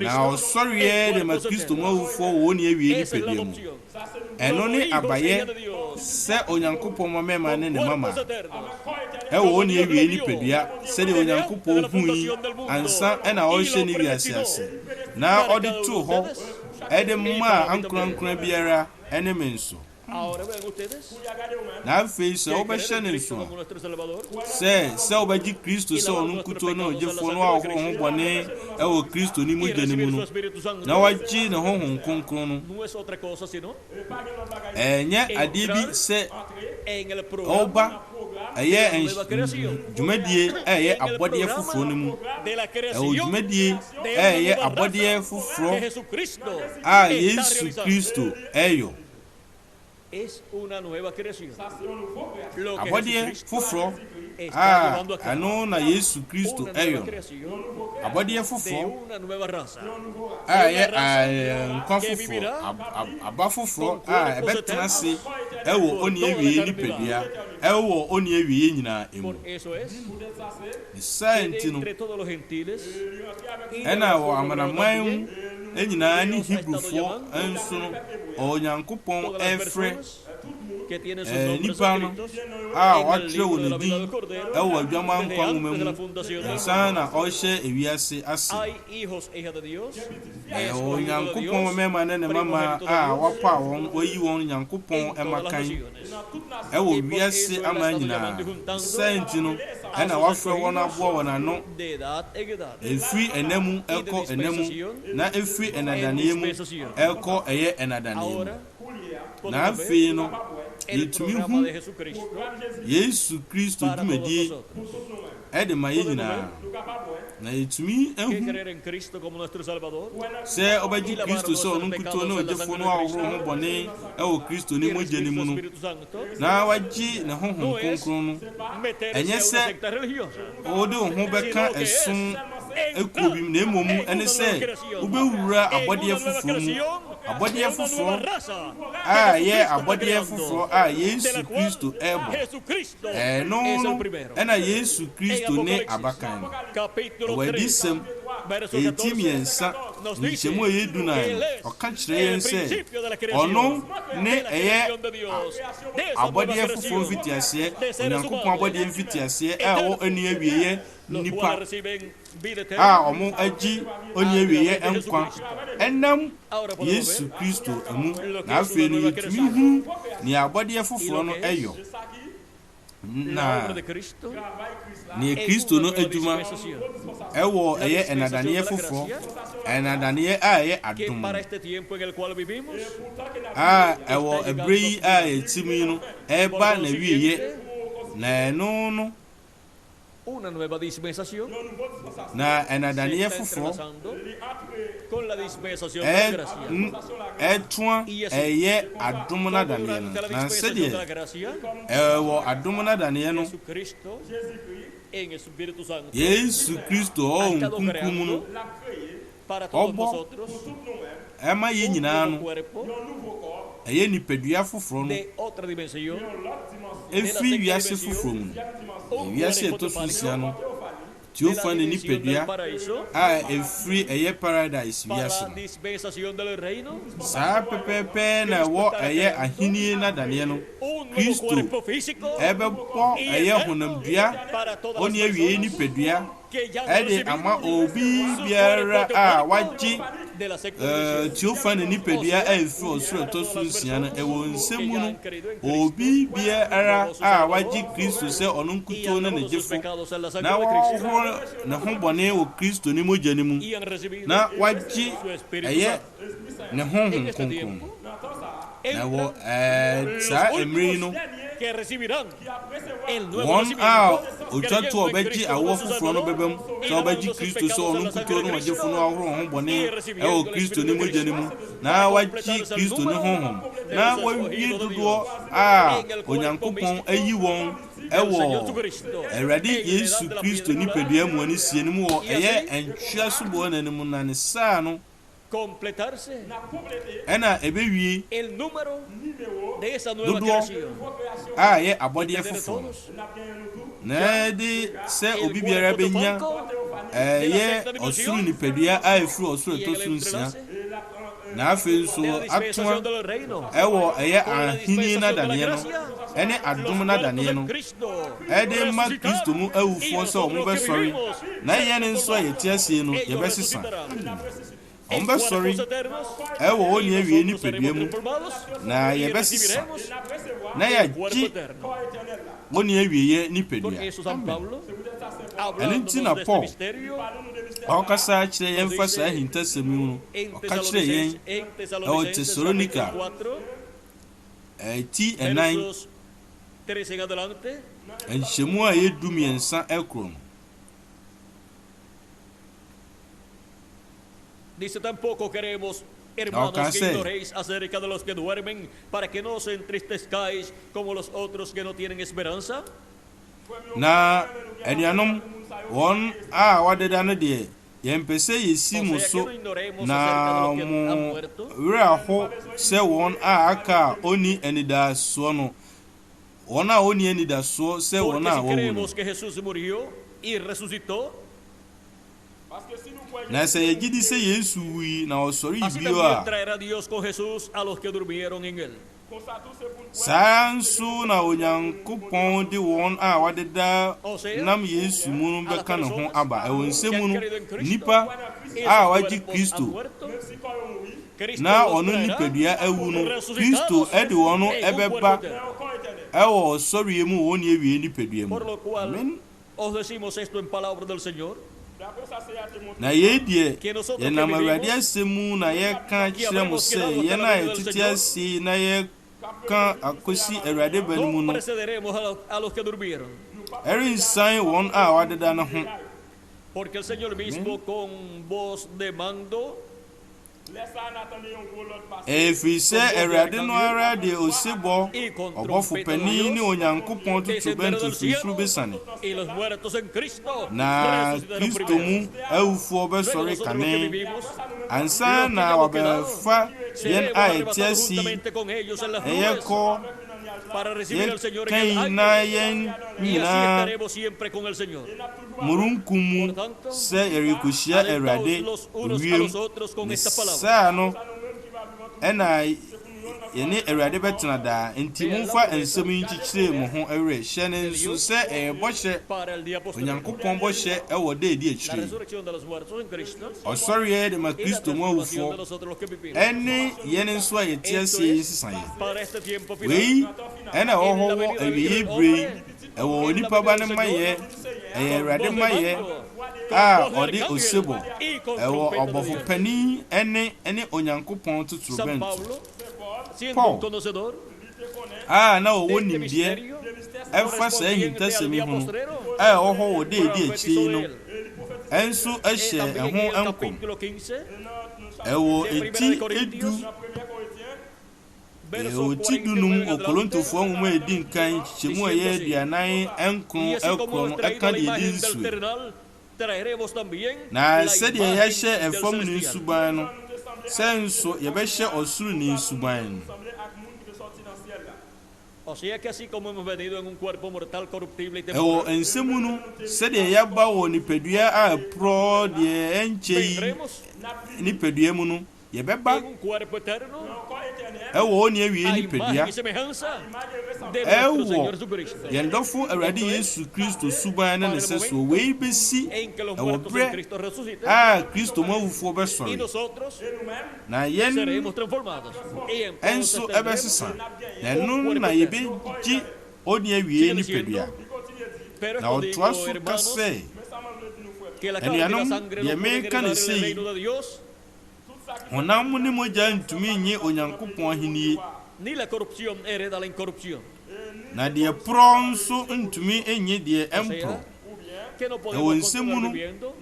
na ɔsɔreɛ de ma Kristo mawufoɔ wɔ ɔne wie nipadua mu ɛno ne abayɛ sɛ onyankopɔn ma mɛma ne ne mama ɛwɔ ɔne wie nipadua sɛdeɛ onyankopɔn hui ansa ɛna ɔhyɛ ne wiase ase na ɔde too hɔ ɛde mma ankorankora biara ɛne me nso na afei sɛ wobɛhyɛ ne nso sɛ wobɛgye Kristo sɛ ɔno nkuto ne ɔgyefoɔ no a ɔhoro ho bɔne ɛwɔ Kristo ne mogya ne mu no na wagye ne honhom kronkron no ɛnyɛ adeɛ bi sɛ ɔba ɛyɛ dwumadie ɛyɛ abɔdeɛ foforɔ no mu ɛwɔ dwumadie ɛyɛ abɔdeɛ foforɔ a Yesu Kristo ɛyɔ abɔdeɛ foforɔ a ɛno na Yesu Kristo ɛyɔ abɔdeɛ foforɔ a ɛyɛ nkwa foforɔ aba foforɔ a ɛbɛtena ase ɛwɔ ɔne wie nipadua ɛwɔ ɔne wie nyinaa emu saa nti no ɛna wɔ amanaman mu nyinaa ne Hebrefoɔ nso no Onyankopɔn ɛfrɛ nipa no a wɔatwerɛ wɔ ne din ɛwɔ adwama nkwa nwoma mu nsa na ɔhyɛ ewiase ase Onyankopɔn mɛma ne mama a wapa wɔn wayi wɔn Nyankopɔn ɛmakan ɛwɔ wiase ama nyinaa sɛnti no ɛna wafrɛ wɔn aboa wɔn ano efiri ɛnam ɛkɔ ɛnam na efiri ɛnadaneɛ mu ɛkɔ ɛyɛ ɛnadaneɛ mu na afei no yɛtumi hu Yesu Kristo dwumadie ɛde ma yɛ nyinaa na yɛtumi ehu sɛ ɔbɛgye Kristo sɛ ɔno nkuto ne ɔgyefoɔ no a ɔhoro ho bɔne ɛwɔ Kristo ne mogya ne mu no na wagye ne honhom kronkron no ɛnyɛ sɛ ɔde wo ho bɛka ɛsom ekuo bi na mmom ɛne sɛ wobɛwura abɔdeɛ foforɔ mu abɔdeɛ foforɔ a yɛ abɔdeɛ foforɔ a Yesu Kristo ɛbɔ ɛno no ɛna Yesu Kristo ne abakan no ɛwɔ adisɛm ɛti mmiɛnsa nkyɛmu a yɛdu na ɔka kyerɛ yɛn sɛ ɔno ne ɛyɛ abɔdeɛ foforɔ mfitiaseɛ Onyankopɔn abɔdeɛ mfitiaseɛ a ɛwɔ ani awieɛ nipa a ɔmo agyi ɔne awieɛ nkwa ɛnam Yesu Kristo amu na afei no yɛtumi hu ne abɔdeɛ foforɔ no ɛyɔ na ne Kristo no adwuma ɛwɔ ɛyɛ ɛnadaneɛ foforɔ ɛnadaneɛ a ɛyɛ adom a ɛwɔ ɛberɛ yi a yɛtim yi no ɛba na wieɛ na ɛno no una nueva dispensación na ɛnadaneɛ foforɔ con la dispensación de la gracia ɛtoa ɛyɛ adom nadaneɛ no na sɛdeɛ ɛwɔ adom nadaneɛ no Yesu Kristo ɔnkunkum no ɔbɔ ɛma yɛ nyinaa no ɛyɛ nipadua foforɔ no efiri wiase foforɔ mu no wiase ɛtɔ so nsia no Tiofa ne nipadua a efiri ɛyɛ paradise wiase no saa pɛpɛɛpɛ na ɛwɔ ɛyɛ ahenni nadaneɛ no Kristo ɛbɛbɔ ɛyɛ honamdua ɔne awie nipadua ɛde ama obi biara a wagye de la sexta división. Tiofa ne nipadua a efi osoro to so nsia no ewo nsemu no obi biara a wagye Kristo sɛ ɔno nkuto ne ne gyefo na wɔhoro ne ho bɔne wɔ Kristo ne mogya ne mu na wagye ɛyɛ ne honhom kronkron na wɔ saa mmere no wɔn a otwa to ɔbɛgye awɔ foforɔ no bɛbɛm sɛ ɔbɛgye Kristo sɛ ɔno nkuto ne ɔgyefo no ahoro ho bɔne ɛwɔ Kristo ne mogya ne mu na wagye Kristo ne honhom na wawie dodoɔ a Onyankopɔn ayi wɔn ɛwɔ Awurade Yesu Kristo nipadua mu ani sie no mu wɔ ɛyɛ ntwa so bɔ na ne mu na ne saa no ɛna ɛbɛwie dodoɔ a ɛyɛ abɔdeɛ foforɔ na de sɛ obi biara bɛnya ɛyɛ ɔsoro nipadua a ɛfiri ɔsoro ɛtɔ so nsia na afei nso atoa ɛwɔ ɛyɛ ahenni nadaneɛ no ɛne adom nadaneɛ no ɛde ma Kristo mu awufoɔ sɛ ɔmo bɛsɔre na yɛn nso a yɛte asie no yɛbɛsesa ɔmo bɛsɔre ɛwɔ wɔn awie nipadua mu na yɛbɛsesa na yɛagye wɔn awie nipadua ɛno nti na Paul ɔkasa kyerɛ yɛn fa saa ahintasɛm mu no ɔka kyerɛ yɛn ɛwɔ Tesalonika ti ɛnan nhyɛmu a yɛdu mmiɛnsa ɛkoro no. Dice tampoco queremos, hermanos, que ignoréis acerca de los que duermen, para que no os entristezcáis como los otros que no tienen esperanza. Na anuanom wɔn a wɔdeda no deɛ yɛmpɛ sɛ yɛsi mu so na mo werɛ ho sɛ wɔn a aka a ɔni anidasoɔ no wɔn a ɔni anidasoɔ sɛ wɔn a wɔwu no. Na sɛ yɛgye di sɛ Yesu wui na ɔsɔre bio a saa nso na Onyankopɔn de wɔn a wɔdeda nam Yesu mu no bɛka ne ho aba ɛwɔ nsɛmu no nipa a wagye Kristo na ɔno nipadua awu no Kristo ɛde wɔn ɛbɛba ɛwɔ ɔsɔre mu wɔn awie nipadua mu. Amen. Na yɛdeɛ yɛnam Awurade asɛm mu na yɛka kyerɛ mo sɛ yɛn a yɛtete ase na yɛka akosi Awurade ba no mu no ɛrensan wɔn a wɔadeda no ho. Ɛfiri sɛ Awurade no ara deɛ osebɔ ɔbɔfo panin ne Onyankopɔn totorobɛnto firifiri bɛsane na Kristo mu awufoɔ bɛsɔre kane ansa na wɔbɛfa yɛn a yɛte ase ɛyɛ kɔ yɛkan na yɛn nyinaa murunkum mu sɛ yɛrekɔhyia Awurade wiem ne saa no ɛna yɛne Awurade bɛtena daa nti momfa nsɛm yi nkyekyere mo ho awerɛ hyɛ ne nso sɛ ɛyɛ bɔhyɛ Onyankopɔn bɔhyɛ ɛwɔ da edi akyire ɔsɔreɛ de ma Kristo mu awufoɔ ɛne yɛne nso a yɛte ase yi sesa yɛ wei ɛna ɛwɔ hɔ wɔ awiei bere ɛwɔ onipa ba ne mayɛ ɛyɛ Awurade mayɛ a ɔde osebɔ ɛwɔ ɔbɔfo panin ɛne Onyankopɔn totorobɛnto. Paul a na ɔwɔ nimdeɛ ɛfa saa ahintasɛm yi ho a ɛwɔ hɔ wɔ da edi akyire no ɛnso ɛhyɛ ɛho nkɔm ɛwɔ eti edu ɛwɔ ti dunum Okorintofoɔ nwoma a edi nkan kyɛmu a ɛyɛ 49 ɛkoro no ɛka deɛ edi nsue na sɛdeɛ yɛhyɛ ɛfam ne nsuban no sɛ nso yɛbɛhyɛ ɔsoro ne nsuban no. Ɛwɔ nsɛmu no sɛdeɛ yɛaba wɔ nipadua a ɛporɔ deɛ ɛnkyɛ yi nipadua mu no yebeba en un cuerpo eterno, ewo ni awie a ni imagen pedua y semejanza de nuestro Señor Jesucristo. yendofo awurade Yesu Kristo suban na ne seso wei besi En que los ewo muertos en bre Cristo resuciten Kristo mawufo y besori nosotros na yen seremos transformados. Y entonces enso tendremos ebesesa na un no cuerpo na eterno. yebeji oni awie ni pedua Pero na esto otoa digo, so hermanos, kase que la carne y la Enuanom, sangre no ye pueden meka ne heredar el sei. reino de Dios, honam ne mogya ntumi nye onyankopon ahenie ni la corrupción hereda la incorrupción. na de pro nso ntumi enye de O empro sea, que no Ewo podemos nsɛm mu continuar no, viviendo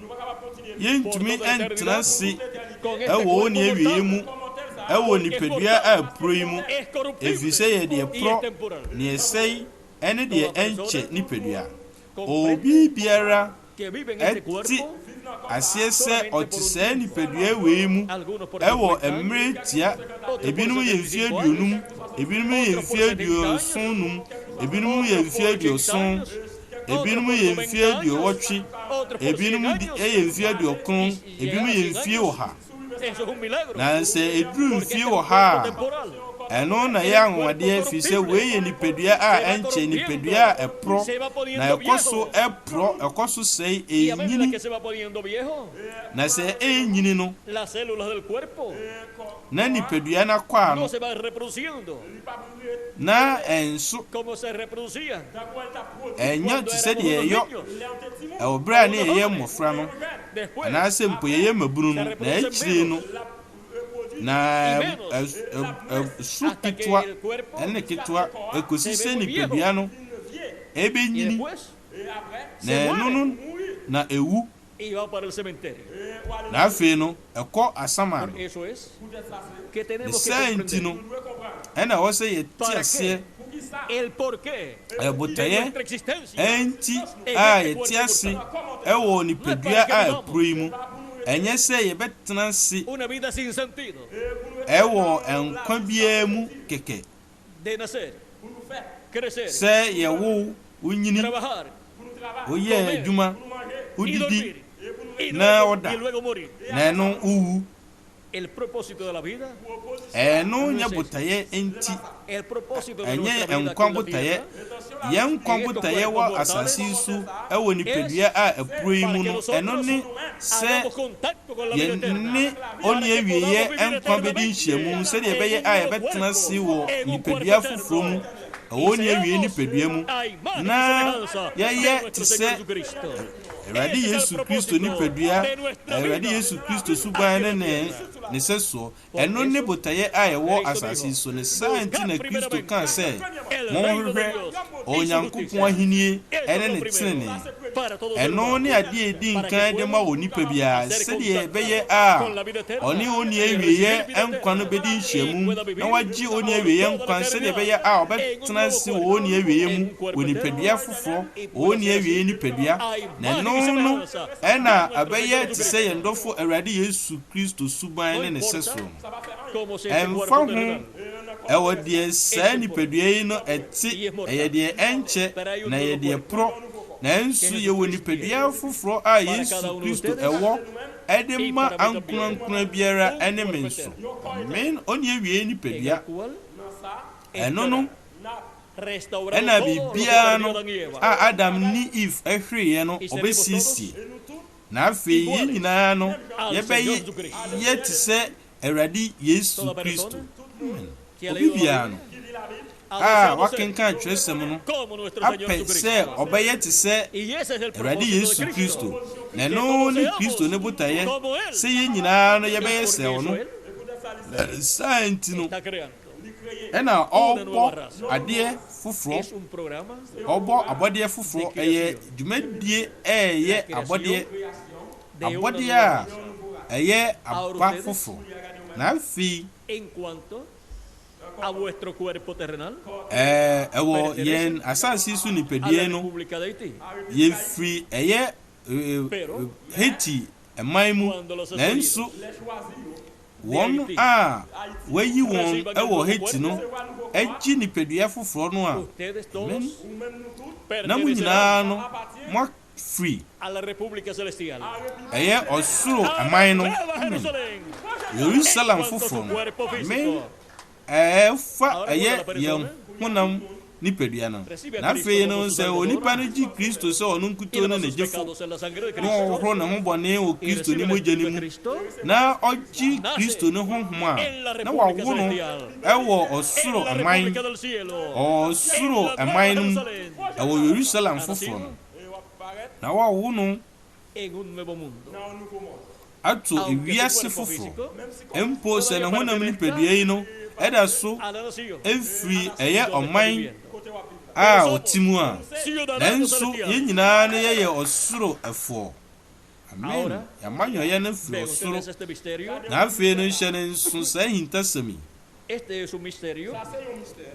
ye por ntumi toda la entena eternidad se con este ewo cuerpo ne awie mu mortal. ewo nipadua a pro yi mu Es corruptible efisɛ ye de y pro es temporal. ne esɛi ene de enche nipadua Comprende obi biara que vive en este eti cuerpo, aseɛ sɛ ɔte saa nipadua wei mu algunos por ɛwɔ 50 años, mmerɛ tia ebinom yɛ mfie aduonum ebinom yɛ mfie aduoson num ebinom yɛ mfie aduoson ebinom yɛ mfie aduowɔtwe ebinom yɛ mfie aduokron ebinom yɛ mfie ɔha eso es un milagro. na sɛ eduru Porque mfie este ɔha cuerpo a temporal ɛno na yɛ anwadeɛ fi sɛ wei yɛ nipadua a ɛnkyɛ nipadua a ɛporɔ na ɛkɔ so ɛporɔ ɛkɔ so sɛe y a medida ɛnyini que se va poniendo viejo, na sɛ ɛnyini no las células del cuerpo na nipadua no akɔ a no no se van reproduciendo na ɛnso como se reproducían ɛnyɛ cuando te sɛ éramos deɛ unos ɛyɔ niños. ɛwɔ berɛ a ne yɛyɛ mmɔfra no Después, anaasɛ mpo yɛyɛ mabunu no na akyire no na su hasta que ketewa el cuerpo ɛne ketewa ɛkɔsi se sɛ ve muy viejo. nipadua no y ɛbɛnyini después na ɛno no na ɛwu y va para el cementerio. na afei no ɛkɔ asama Por no eso es que ne tenemos que saa nti comprender no ɛna ɛwɔ sɛ yɛte para aseɛ qué el porqué de ɛbotaeɛ nuestra existencia ɛnti en a este yɛte cuerpo ase mortal. ɛwɔ nipadua a ɛporo yi mu ɛnyɛ sɛ yɛbɛtena ase Una vida sin sentido ɛwɔ nkwa biara mu kɛkɛ de nacer, crecer, sɛ yɛwo wonyini trabajar woyɛ adwuma y wodidi dormir y na luego, ɔda y luego morir. na ɛno wowu El propósito de la vida, ɛno nyɛ botaeɛ nti el propósito de ɛnyɛ nuestra vida aquí nkwa en la botaeɛ tierra, yɛn nkwa botaeɛ wɔ asase yi so ɛwɔ nipadua a ɛporo yi mu no ɛno ne sɛ hagamos contacto con la vida yɛne eterna. ɔne awieɛ nkwa bɛdi nhyiamu sɛdeɛ ɛbɛyɛ a yɛbɛtena ase wɔ nipadua foforɔ mu ɛwɔ ne awie nipadua mu na yɛyɛ te sɛ Awurade Yesu Kristo nipadua Awurade Yesu Kristo suban ne sɛsoɔ ɛno ne botaeɛ a ɛwɔ asase yi so ne saa nti na Kristo kaa sɛ monhwehwɛ Onyankopɔn ahennie ɛne ne tenenee ɛno ne adeɛ ɛdi nkan de ma wɔ nipa biara sɛdeɛ ɛbɛyɛ a ɔne ɔne awieɛ nkwa no bɛdi nhyiamu na wagye ɔne awieɛ nkwa sɛdeɛ ɛbɛyɛ a ɔbɛtena ase wɔ ɔne awieɛ mu wɔ nipadua foforɔ ɔne awieɛ nipadua na ɛno no ɛna ɛbɛyɛ te sɛ yɛn dɔfo Awurade Yesu Kristo suban ne ne sɛsoɔ ɛmfa ho ɛwɔ deɛ saa nipadua yi no ɛte ɛyɛ deɛ ɛnkyɛ na ɛyɛ deɛ porɔ nanso yɛwɔ nipadua foforɔ a Yesu Kristo ɛwɔ ɛde ma ankorankora biara ɛne me nso men ɔne awie nipadua ɛno no ɛna biribiara no a Adam ne Eve ɛhwereeɛ no ɔbɛsiesie na afei yɛn nyinaa no yɛbɛyɛ yɛte sɛ Awurade Yesu Kristo obi biara no a wakenkan Atwerɛsɛm no apɛ sɛ ɔbɛyɛ te sɛ Awurade Yesu Kristo na ɛno ne Kristo ne botaeɛ sɛ yɛn nyinaa no yɛbɛyɛ sɛ ɔno saa nti no ɛna ɔbɔ adeɛ foforɔ ɔbɔ abɔdeɛ foforɔ ɛyɛ dwumadie ɛyɛ abɔdeɛ a ɛyɛ aba foforɔ na afei ɛwɔ yɛn asase so nipadua no yɛfiri ɛyɛ Haiti ɛman mu nanso wɔn a wayi wɔn ɛwɔ Haiti no agye nipadua foforɔ no a na mo nyinaa no free. a la República Celestial. Eye osuro aman no. Nueva Amen. Jerusalén. Jerusalem En cuanto a su foforo no. cuerpo físico. Amen. Fa Ahora eye vuelve la persona. ye honam nipadua no. Recibe a Na Cristo fe como no su se Salvador. onipa no gi Kristo se onu Y nkuto lava no na sus jefo. pecados en la sangre de No Cristo. ohoro na ho bone wo Y Kristo recibe ni el mogya Espíritu ni de mu. Cristo. Na oji Kristo ne honhom a En la na República wawo no Celestial. ewo En osuro la aman República del Cielo. osuro En la aman Nueva no Jerusalén. ewo Jerusalem Ha foforo nacido no. Na wawo no en un nuevo mundo. ato Aunque su ewiase cuerpo foforo físico empo se ne honam nipadua yi no eda so ha nacido efiri eye donde está oman viviendo. a otimu a Ciudadanos nanso celestiales. ye nyinaa ne ye osuro efo amen Ahora, yamanyo ye ne firi Ven osuro ustedes este misterio. na afei no hyɛ ne nso saa ahintasɛm Este es un misterio.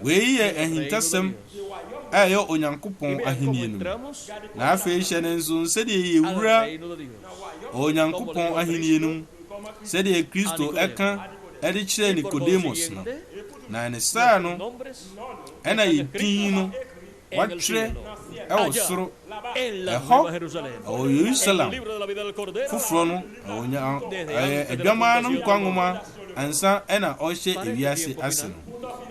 wei yɛ del reino de ahintasɛm Dios. a ɛyɛ Y onyankopɔn vean cómo ahenni no mu entramos na afei hyɛ ne nso sɛdeɛ al yɛwura reino de Dios. onyankopɔn ahenni no mu sɛdeɛ kristo ɛka ɛde kyerɛɛ Y por nikodemos no consiguiente, na ne saa los no nombres ɛna están yɛ din no en el watwerɛ cielo, ɛwɔ allá, soro en la ɛhɔ Nueva Jerusalén. ɛwɔ En el yerusalem libro de la vida del Cordero. foforɔ no ɛyɛ adwamaa no nkwa nwoma ansa ɛna ɔhyɛ ewiase ase no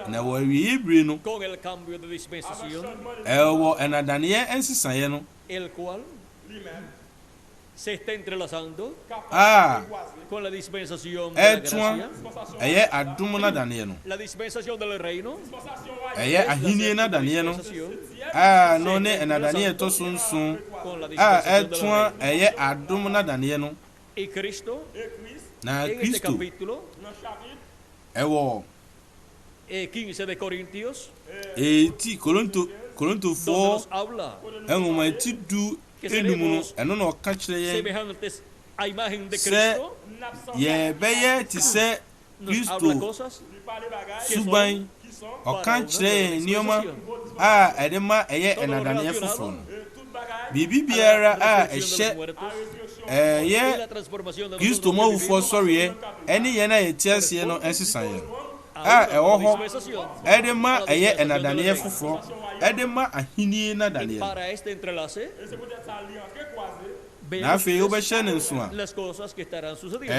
na wɔ awiei bere no Con el cambio de dispensación, ɛwɔ ɛnadaneɛ nsesaeɛ no el cual se está entrelazando a con la dispensación de la ɛtoa gracia, ɛyɛ adom nadaneɛ no la dispensación del reino, ɛyɛ ahennie nadaneɛ no dispensación a no ne ɛnadaneɛ ɛtɔ so nson con la a dispensación del ɛtoa reino. ɛyɛ adom nadaneɛ no Y Cristo, na en este kristo capítulo ɛwɔ 15 de Corintios, eti donde korintofoɔ nos habla nwoma eti du enum no ɛno na ɔka kyerɛ yɛn semejantes a imagen de sɛ Cristo, yɛbɛyɛ te sɛ nos habla kristo cosas que suban son ɔka para una kyerɛ yɛn nneɛma dispensación. a ɛde ma ɛyɛ Todo lo ɛnadaneɛ relacionado foforɔ no biribi a biara la a resurrección de ɛhyɛ los muertos y ɛyɛ la transformación de kristo nosotros ma que awufoɔ vivimos sɔreɛ ɛne yɛn a yɛte aseɛ no ɛsesaeɛ no a a una ɛwɔ nueva hɔ dispensación. ɛde ma A la ɛyɛ dispensación del ɛnadaneɛ reino. foforɔ ɛde ma ahennie nadaneɛ no Para este entrelace, na veamos afei wobɛhyɛ ne nso a las cosas que estarán sucediendo.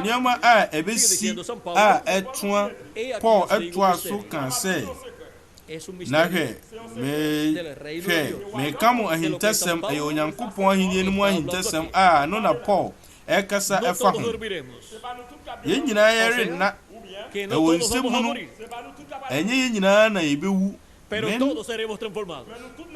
nneɛma a ɛbɛsi a ɛtoa paul ɛtoa so ka sɛ Es un na misterio hwɛ meka mo ahintasɛm ɛyɛ onyankopɔn ahenni no mu ahintasɛm a no na paul ɛkasa no ɛfa todos ho dormiremos, yɛn nyinaa yɛrenna que no ɛwɔ todos nsɛm vamos a no morir, ɛnyɛ yɛn nyinaa na yɛbɛwu pero Amen. todos seremos transformados.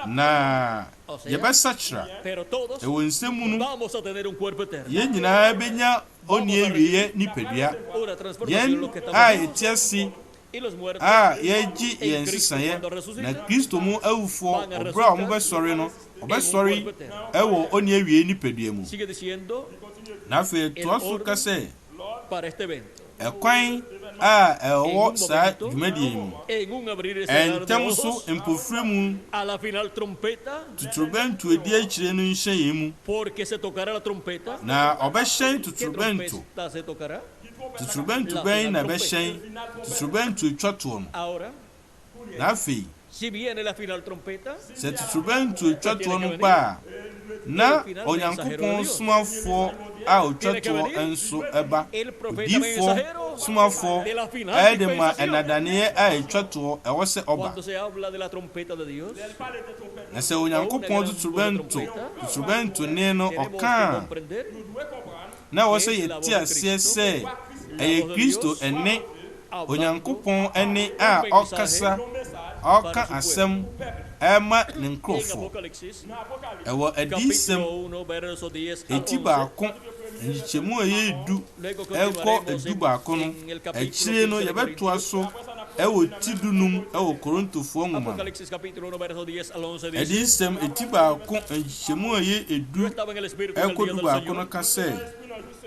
na O sea, yɛbɛsakyera pero todos ɛwɔ nsɛm no vamos a tener un cuerpo eterno. yɛn nyinaa bɛnya ɔne awieɛ nipadua Una transformación yɛn los que a estamos vivos yɛte ase y los muertos a yɛgye en yɛn Cristo sesaeɛ cuando resucita na kristo mu awufoɔ ɔberɛ a ɔmobɛsɔre no ɔbɛsɔre ɛwɔ ɔne awie nipadua mu sigue diciendo na afei toa so ka sɛ para este evento. ɛkwan a ɛwɔ saa dwumadie mu En un abrir y cerrar de ɛntɛm so ojos, mpofrɛ mu a la final trompeta, totorobɛnto adi akyire no nhyɛ yɛn mu porque se tocará la trompeta. na ɔbɛhyɛn ¿Qué totorobɛnto trompeta se tocará? totorobɛnto bɛn na ɛbɛhyɛn totorobɛnto atwa toɔ no Ahora, na afei si viene la final trompeta, sɛ totorobɛnto atwa toɔ no ba a na onyankopɔn somafoɔ a ɔtwa toɔ nso ɛba odiyifoɔ somafoɔ ɛde ma ɛnadaneɛ a ɛtwa toɔ ɛwɔ sɛ ɔba cuando se habla de la trompeta de Dios, na sɛ onyankopɔn totorobɛnto ne no tenemos que ɔka a comprender na ɛwɔ sɛ yɛte aseɛ sɛ ɛyɛ kristo ɛne onyankopɔn ɛne a ɔkasa ɔka asɛm ɛma ne en nkurɔfoɔ Apocalipsis, ɛwɔ adiyisɛm capítulo 1, verso 10 al eti 11. baako nkyɛmu a ɛyɛ edu ɛkɔ edu baako no akyire no yɛbɛtoa so ɛwɔ ti dunum ɛwɔ korintofoɔ nwoma Apocalipsis capítulo 1, verso 10 al 11 dice: adiyisɛm eti baako nkyɛmu a ɛyɛ Yo edu estaba en el espíritu en el ɛkɔ día du del baako no Señor, ka sɛ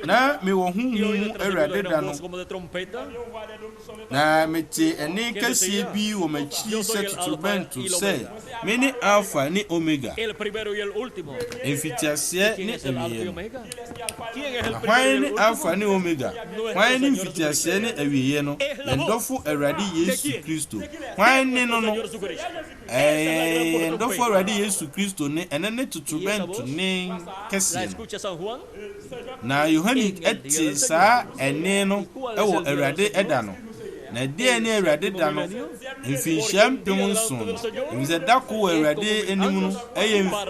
na mewɔ y oí honhom detrás de mí awurade una da gran no voz como de trompeta, na mete ɛne kɛseɛ bi wɔ m'akyi sɛ totorobɛnto sɛ mene alpha ne omega el primero y el último. mfitiaseɛ ¿Quién ne es el alfa y awieɛ no omega? ¿Quién es el hwan primero y ne el alpha último? ne omega hwan ne mfitiaseɛ ne awieɛ no yɛn dɔfo awurade yesu kristo hwan ne no no Señor Jesucristo. ndofo awurade Yesu Kristo ne ene ne tutubentu ne ¿La kese escucha San Juan? na Yohane eti saa ene no ewo awurade eda no na die ne awurade da no mfinhyia mpem nson mze dako awurade enim no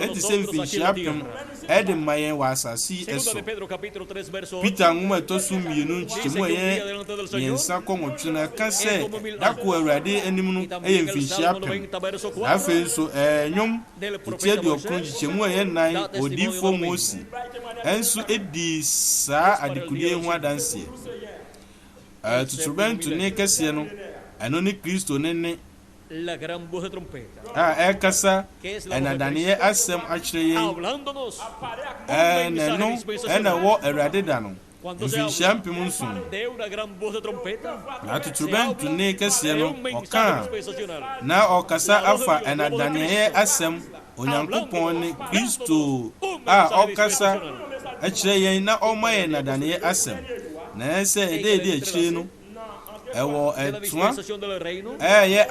eti se mfinhyia pem ede mayen wa asasi eso Peter nguma tosu mienu nchemu yensa konwotwe na ka se dako awurade enim no mfinhyia pem na fe so nyom tie de okron nchemu nan odifo mosi enso edi saa adikudie ho adanse tutubentu ne kese no eno ni Kristo ne la gran voz de trompeta kasa ena daniel asem achire yen hablándonos ena wo awurade da no mfinhyia mpem nson de una gran voz de trompeta na tutubentu ne kese no oka na okasa afa ena daniel asem onyankopon ne Kristo okasa achire yen na omaye na daniel asem na se ede achire no ewo etwa ye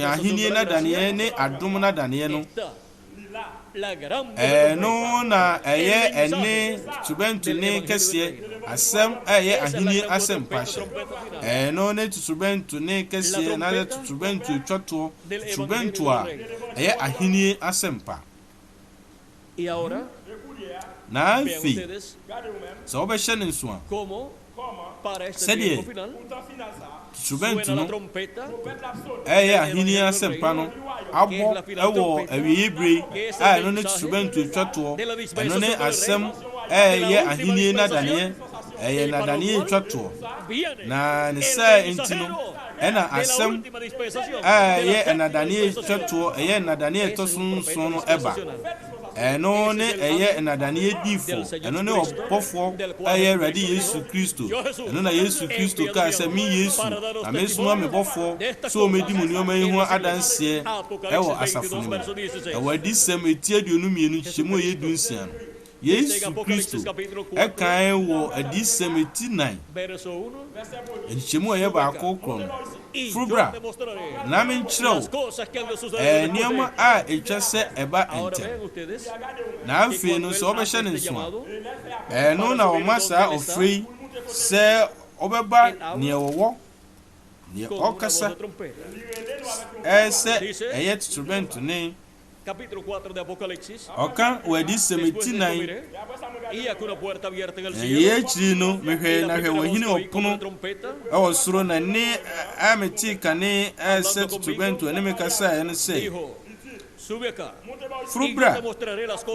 ahini na daniel ne adom na daniel no no na ene tubentu ne kese asem ahini asem pashe no ne tubentu ne kese na tubentu twoto tubentu ahini asem pa y ahora na fi so be shene nso para este tiempo final tubentu no ahini asem pa no abo ewo awiyebre no ne tubentu twoto no ne asem ahini na daniel na daniel twoto na ne sai intino ena asem na daniel twoto na daniel tosun so no eba eno ne na daniel difo eno ne opofo ready Yesu Kristo eno na Yesu Kristo ka se mi Yesu na mesu me bofo so medi mu nioma yi ho adanse ewo asafo ni ewo disem etiaduonu mienu chichemu yedunsia no Yesu Kristo kan wo adisem eti9 chichemu yeba akokron frubra na me nchiro nioma etwese eba ente na afi no so obehye ne nso no na o masa ofrei se obeba ne wowo ne okasa se tubentu ne capítulo 4 de Apocalipsis oka wedi 79 y a una puerta abierta en el cielo chino mehwe na hwe wahini opono e soro na ne ameti kane se tubentu ene mekasa ene se sube acá frubra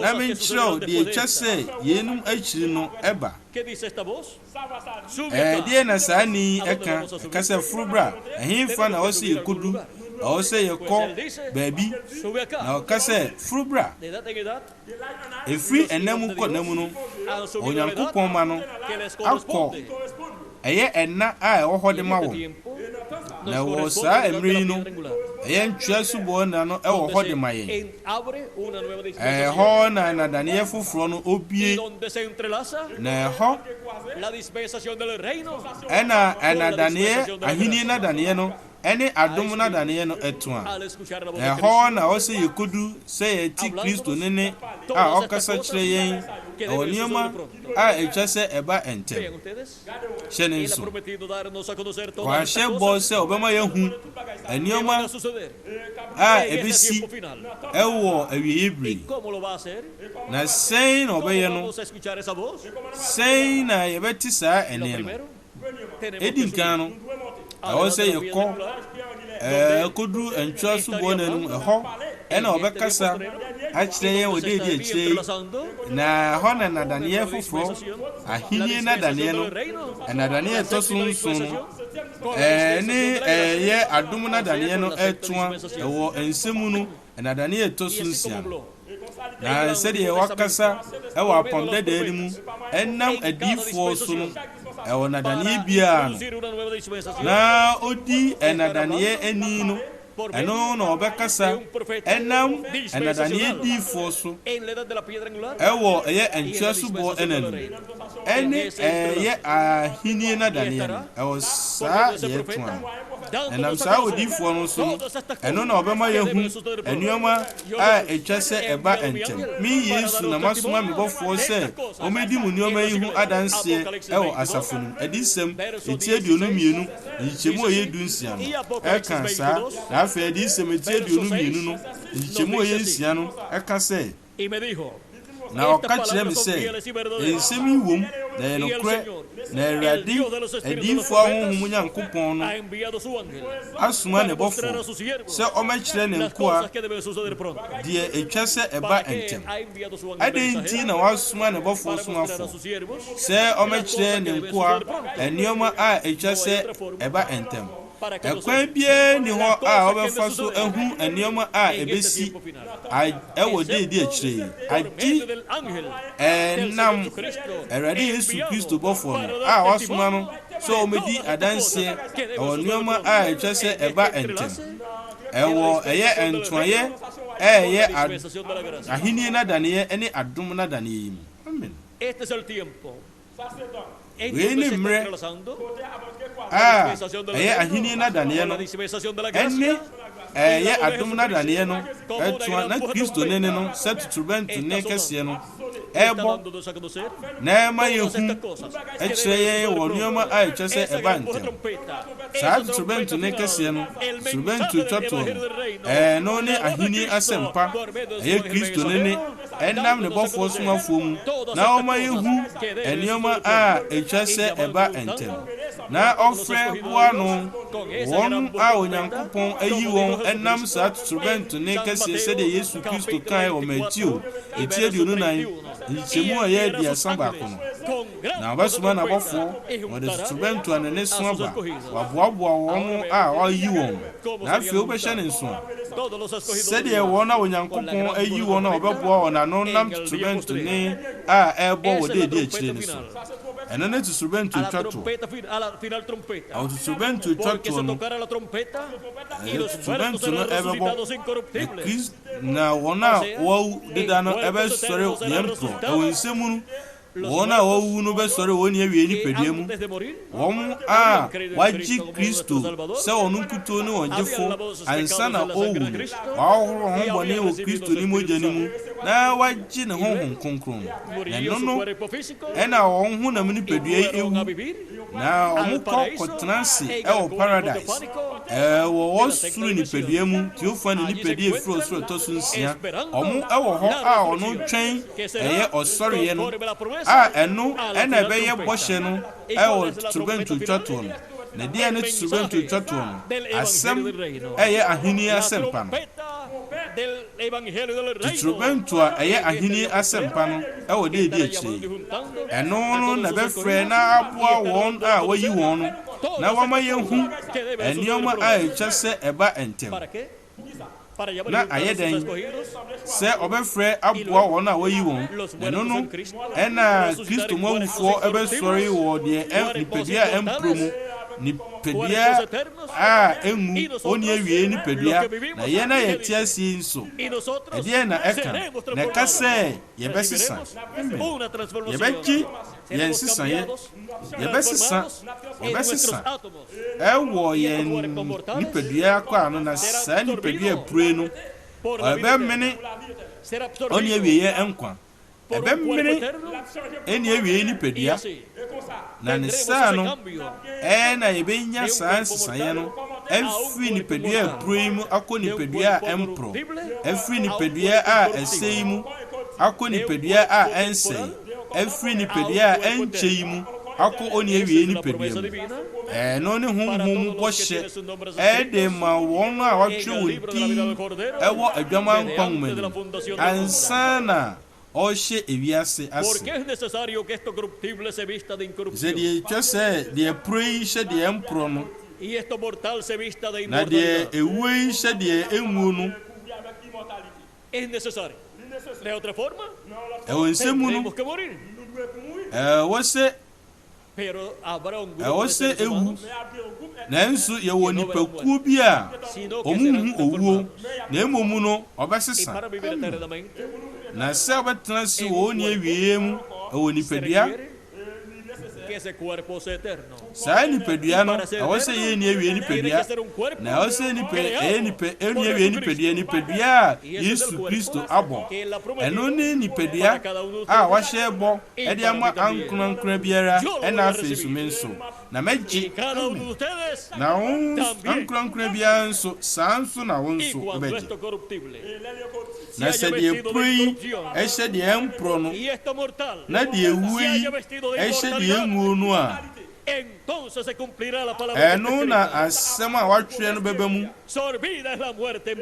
na menchiro de chase yenum achiri no eba ¿qué dice esta voz? die na sani eka kasa frubra ehimfa na osi ekudu ose yeko baby na kasa frubra efri enemu ko nemu no onyankopon ma no akọ enna ewo de ma wo na wo sa emri no ntwa subo na no ewo de ma yen ho na daniel fufuro no obie na ho la dispensación del reino ena daniel ahini na daniel no ene adom na daniel no etua ho na o se yekudu se eti Kristo nene okasa kire yen onioma etwese eba entem shene nso kwa shebo se obema yehu enioma ebisi ewo awiebri na sei na obeye no sei na yebeti sa ene no edinkano awo se yeko kodu entwa subo nanum eho ena obekasa akire yen odedi akire na ho na daniel fufuro ahini na daniel no na daniel tosunsun ni ye adum na daniel no etua ewo ensemu no na daniel tosunsia na se de wakasa ewo aponde de animu enam adifo so no ewo na daniel bia na odi na daniel eni no eno no obekasa enam na daniel difo so ewo ye entwa subo enanu eni ye ahini na daniel ewo sa ye twa enam saa odiifoɔ no so ɛno na ɔbɛma yɛhu ɛnneɛma a ɛtwa sɛ ɛba ntɛm me Yesu na masoma me bɔfoɔ sɛ ɔmɛdi mu nneɛma yi ho adanseɛ ɛwɔ asafo no adisɛm eti 22 nkyɛmu a ɛyɛ 16 no ɛka saa na afei adisɛm eti 22 no nkyɛmu a ɛyɛ 6 no ɛka sɛ na ɔka kyerɛ me sɛ nsɛm yi wom na ɛyɛ nokorɛ na Awurade adiyifoɔ ahohom Nyankopɔn no asoma ne bɔfoɔ sɛ ɔmɛkyerɛ ne nkoa deɛ ɛtwa sɛ ɛba ntɛm adɛn nti na wasoma ne bɔfoɔ somafoɔ sɛ ɔmɛkyerɛ ne nkoa nneɛma a ɛtwa sɛ ɛba ntɛm ɛkwan biara ni hɔ a ɔbɛfa so ahu nneɛma a ɛbɛsi ɛwɔ deedi akyire agye ɛnam Awurade Yesu Kristo bɔfoɔ no a wasoma no sɛ ɔmɛdi adanseɛ ɛwɔ nneɛma a ɛtwa sɛ ɛba ntɛm ɛwɔ ɛyɛ ntoayɛ ɛyɛ ahenni nadaneɛ ne adom nadaneɛ yi mu amen wei ne mmerɛ a ɛyɛ ahenni nadaneɛ no ɛne ɛyɛ adom nadaneɛ no ɛtoa na Kristo ne no sɛ totorobɛnto ne kɛseɛ no ɛbɔ na ɛma yɛhu ɛkyerɛ yɛn wɔ nneɛma a ɛtwa sɛ ɛba ntɛm saa totorobɛnto ne kɛseɛ no totorobɛnto twɔtoɔ no ɛno ne ahenni asɛmpa ɛyɛ Kristo ne ɛnam ne bɔfoɔ somafoɔ mu na ɔma yɛhu nneɛma a ɛtwa sɛ ɛba ntɛm na ɔfrɛ boa no wɔn a Onyankopɔn ayi wɔn ɛnam saa totorobɛnto ne kɛseɛ sɛdeɛ Yesu Kristo kae wɔ Mateo eti 29 nkyɛmu a ɛyɛ 32 no na ɔbɛsoma n'abɔfoɔ wɔde totorobɛnto a ne so aba waboaboa wɔn a ɔayi wɔn na afei wobɛhyɛ ne nso sɛdeɛ wɔn a Onyankopɔn ayi wɔn a ɔbɛboa wɔn ano nam totorobɛnto ne a ɛbɔ wɔ deedi akyire ne so ɛno ne totorobɛnto twɔto totorobɛnto twɔto no totorobɛnto no ɛbɛbɔ na wɔn a wɔawu deda no ɛbɛsɔre deɛ mporɔ ɛwɔ nsɛm no wɔn a wɔawu no bɛsɔre wɔn ne awie nipadua mu wɔn a wɔagye Kristo sɛ wɔn nkuto ne wɔn gyefo ansa na ɔwu no wɔahoro ho bɔne wɔ Kristo ne mogya no mu na wɔagye ne honhom kronkron ɛno no ɛna wɔn honam nipadua yi ewu na wɔn kɔtena ase ɛwɔ paradise ɛwɔ wɔn soro nipadua mu Teofa ne nipadua efiri ɔsoro ɛtɔ so 6 wɔn ɛwɔ hɔ a ɔno twɛn ɛyɛ ɔsɔreɛ no a ɛno ɛna ɛbɛyɛ bɔhyɛ no ɛwɔ totorobɛnto twɔtoɔ no na deɛ ne totorobɛnto twɔtoɔ no asɛm ɛyɛ ahenni asɛmpa no totorobɛnto a ɛyɛ ahenni asɛmpa no ɛwɔ deedi akyire ɛno no na bɛfrɛ na aboa wɔn a wɔayi wɔn no na wɔma yɛhu nneɛma a ɛtwa sɛ ɛba ntɛm na ayɛ dɛn sɛ ɔbɛfrɛ aboa wɔn a wɔayi wɔn ɛno no ɛna Kristo mu awufoɔ ɛbɛsɔre wɔ deɛ nipadua a ɛmpuro mu nipadua a ɛngu ɔne awie nipadua na yɛn a yɛte ase nso ɛdeɛ na ɛka na ɛka sɛ yɛbɛsesa yɛbɛgye yɛn sesaeɛ yɛbɛsesa ɛwɔ yɛn nipadua akɔ ano na saa nipadua apue no ɛbɛmene ɔne awie nkwa ɛbɛmene ɛne awie nipadua na ne saa no ɛna yɛbɛnya saa nsesaeɛ no ɛfiri nipadua apue mu akɔ nipadua a ɛmporo ɛfiri nipadua a ɛsɛ yi mu akɔ nipadua a ɛnsɛe ɛfiri nipadua a ɛnkyɛ yi mu akɔ ɔne awie nipadua mu ɛno ne honhom bɔhyɛ ɛde ma wɔn a wɔatwerɛ wɔn din ɛwɔ adwaman nkwa nwoma mu ansa na ɔhyɛ ewiase ase sɛ deɛ ɛtwa sɛ deɛ puro yi hyɛ deɛ ɛmporo no na deɛ ɛwuo yi hyɛ deɛ ɛnwuo no ɛwɔ nsɛm no ɛwɔ sɛ ewu nanso yɛwɔ nipakuo bi a ɔmo hu owuo na mmom no ɔbɛsesa na sɛ ɔbɛtena se wɔ ne awie mu ɛwɔ nipadua que ese cuerpo sea eterno. saa nipadua no ɛwɔ sɛ yɛn ni awie nipadua na ɛwɔ sɛ ɛni awie nipadua a Yesu Kristo abɔ ɛno ne nipadua a wahyɛ bɔ ɛde ama ankorankora biara ɛna afei so me nso na mɛgye na wo ankorankora biara nso saa nso na wo nso wobɛgye na sɛ deɛ puro yi ɛhyɛ deɛ ɛmporɔ no na deɛ wuo yi ɛhyɛ deɛ ɛnguo no a ɛno na asɛm a watwerɛ no bɛba mu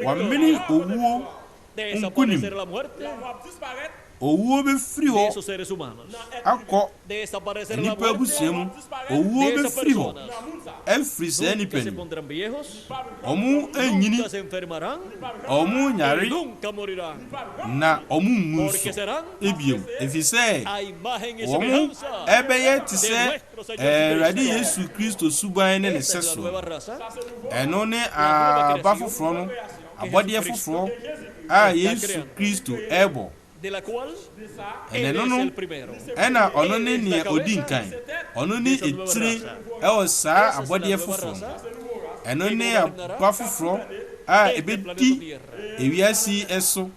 wamene owuo nkonim owuo bɛfiri hɔ akɔ nnipa abusua mu owuo bɛfiri hɔ ɛfiri saa nnipa nim ɔmo anyini ɔmo nyare na ɔmo ngu nso ebiem ɛfiri sɛ ɔmo ɛbɛyɛ te sɛ Awurade Yesu Kristo suban ne ne sɛsoɔ ɛno ne aba foforɔ no abɔdeɛ foforɔ a Yesu Kristo ɛbɔ ɛnɛ no ɛna ɔno ne nea odi nkan ɔno ne etire ɛwɔ saa abɔdeɛ foforɔ ɛno ne aba foforɔ a ebedi ewiase ɛso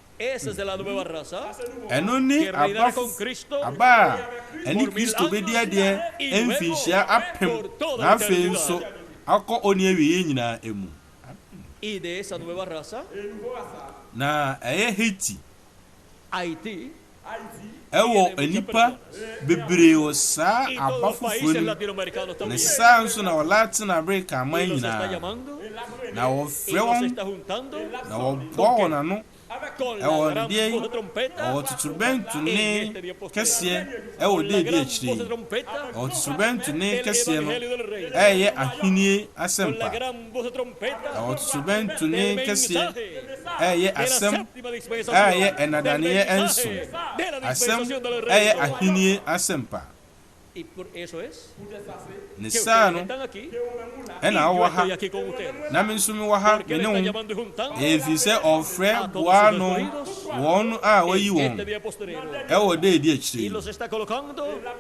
ɛno ne aba a ɛne Kristo bedi adeɛ ɛmfinhyia apem na afei nso akɔ ɔne awie nyinaa emu na ɛyɛ Haiti ɛwɔ anipa bebree wɔ saa aba foforɔ no ne saa nso na Latin America aman nyinaa na wɔfrɛ wɔn na wɔbɔ wɔn ano ɛwɔ deɛ ɛwɔ totorobɛnto ne kɛseɛ ɛwɔ deedi akyire ɛwɔ totorobɛnto ne kɛseɛ no ɛyɛ ahenie asɛmpa ɛwɔ totorobɛnto ne kɛseɛ ɛyɛ asɛm ɛyɛ ɛnadaneɛ ɛnso asɛm ɛyɛ ahenie asɛmpa ne saa no ɛna awɔ ha na me nso mewɔ ha me ne wo ɛfiri sɛ ɔfrɛ boa no wɔn a wayi wɔn ɛwɔ deedi akyire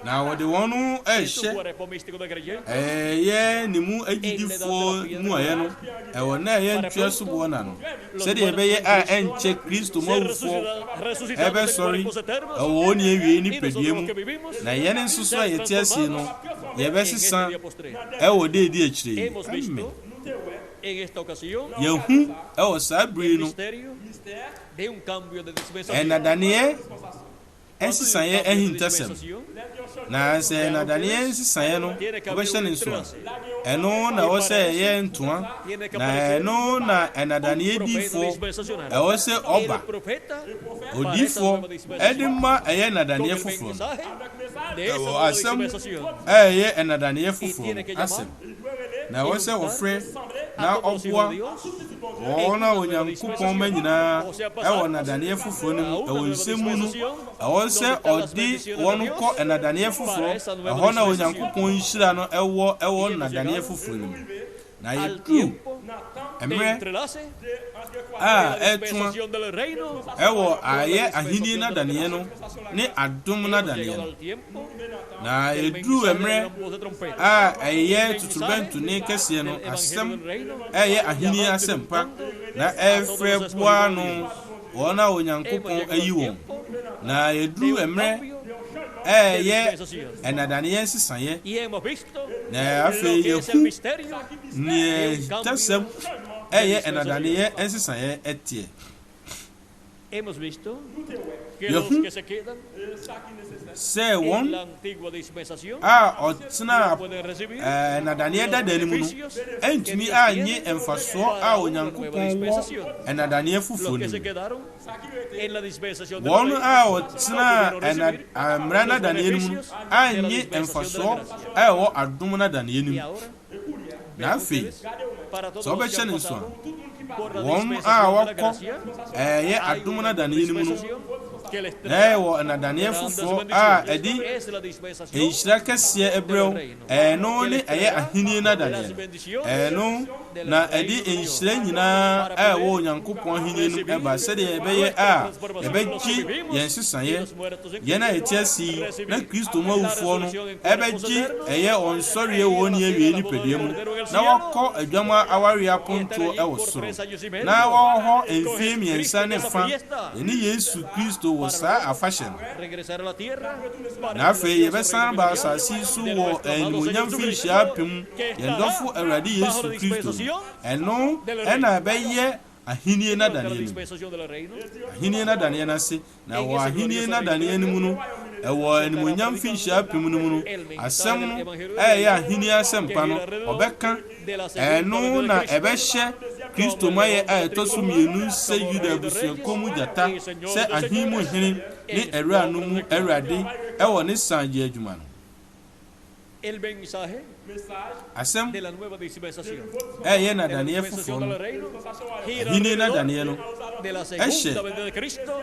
na wɔde wɔn ɛhyɛ ɛyɛ ne mu agyidifoɔ mu ɛyɛ no ɛwɔ na ɛyɛ ntua so boɔ na no sɛdeɛ ɛbɛyɛ a ɛnkyɛ Kristo mu awufoɔ ɛbɛsɔre ɛwɔ wɔn awie nipadua mu na yɛne nso so a yɛte asie no yɛbɛsesa ɛwɔ deedi akyire amen yɛhu ɛwɔ saa bere no ɛnadaneɛ ɛnsesaeɛ ahintasɛm na sɛ ɛnadaneɛ nsesaeɛ no wobɛhyɛ ne nso a ɛno na ɛwɔ sɛ ɛyɛ ntoa na ɛno na ɛnadaneɛ diifoɔ ɛwɔ sɛ ɔba odiifoɔ ɛde ma ɛyɛ ɛnadaneɛ foforɔ no ɛwɔ asɛm ɛyɛ ɛnadaneɛ foforɔ no asɛm na ɛwɔ sɛ wɔfrɛ na ɔboa wɔn a Onyankopɔn ma nyinaa ɛwɔ ɛnadaneɛ foforɔ no mu ɛwɔ nsɛm mu no ɛwɔ sɛ ɔde wɔn kɔ ɛnadaneɛ foforɔ ɛhɔ na Onyankopɔn nhyira no ɛwɔ ɛnadaneɛ foforɔ no mu na yɛduru mmerɛ a ɛtoa ɛwɔ ayɛ ahenni nadaneɛ no ne adom nadaneɛ no na yɛduru mmerɛ a ɛyɛ totorobɛnto ne kɛseɛ no asɛm ɛyɛ ahenni asɛmpa na ɛfrɛ boa no wɔn a Onyankopɔn ayi wɔn na yɛduru mmerɛ ɛyɛ ɛnadaneɛ nsesaeɛ na afei yɛhu nea tasɛm ɛyɛ ɛnadaneɛ nsesaeɛ ɛteɛ yɛhu sɛ wɔn a ɔtena ɛnadaneɛ dada no mu no ɛntumi anye mfasoɔ a Onyankopɔn wɔ ɛnadaneɛ foforɔ no mu wɔn a ɔtena mmara nadaneɛ no mu no anye mfasoɔ a ɛwɔ adom nadaneɛ no mu na afei sɛ wobɛhyɛ ne nso a wɔn a wɔkɔ ɛyɛ adom nadaneɛ no mu no na ɛwɔ nadaneɛ foforɔ a ɛde nhyira kɛseɛ ɛbrɛw ɛno ne ɛyɛ ahenni nadaneɛ ɛno na ɛde nhyira nyinaa a ɛwɔ Onyankopɔn ahenni no ɛba sɛdeɛ ɛbɛyɛ a yɛbɛgye yɛn sesaeɛ yɛn a yɛte ase na Kristo mu awufoɔ no ɛbɛgye ɛyɛ ɔnsɔreɛ wɔ ne awie nipadua mu na wɔkɔ adwama awareɛ apontoɔ ɛwɔ soro na wɔwɔ hɔ mfie mmiɛnsa ne fa yɛne Yesu Kristo wɔ saa afahyɛ no na afei yɛbɛsan ba asase yi so wɔ animuonyam mfirinhyia apem yɛn dɔfo Awurade Yesu Kristo ɛno ɛna ɛbɛyɛ ahenni nadaneɛ no ahenni nadaneɛ no ase na wɔ ahenni nadaneɛ no mu no ɛwɔ animuonyam mfirinhyia apem no mu no asɛm no ɛyɛ ahenni asɛmpa no ɔbɛka ɛno na ɛbɛhyɛ Kristo mayɛ a ɛtɔ so mmienu sɛ Yuda abusuakuo mu gyata sɛ ahen mu hene ne ɛwura no mu Awurade ɛwɔ ne sangye adwuma no asɛm ɛyɛ nadaneɛ foforɔ no ahenni nadaneɛ no ɛhyɛ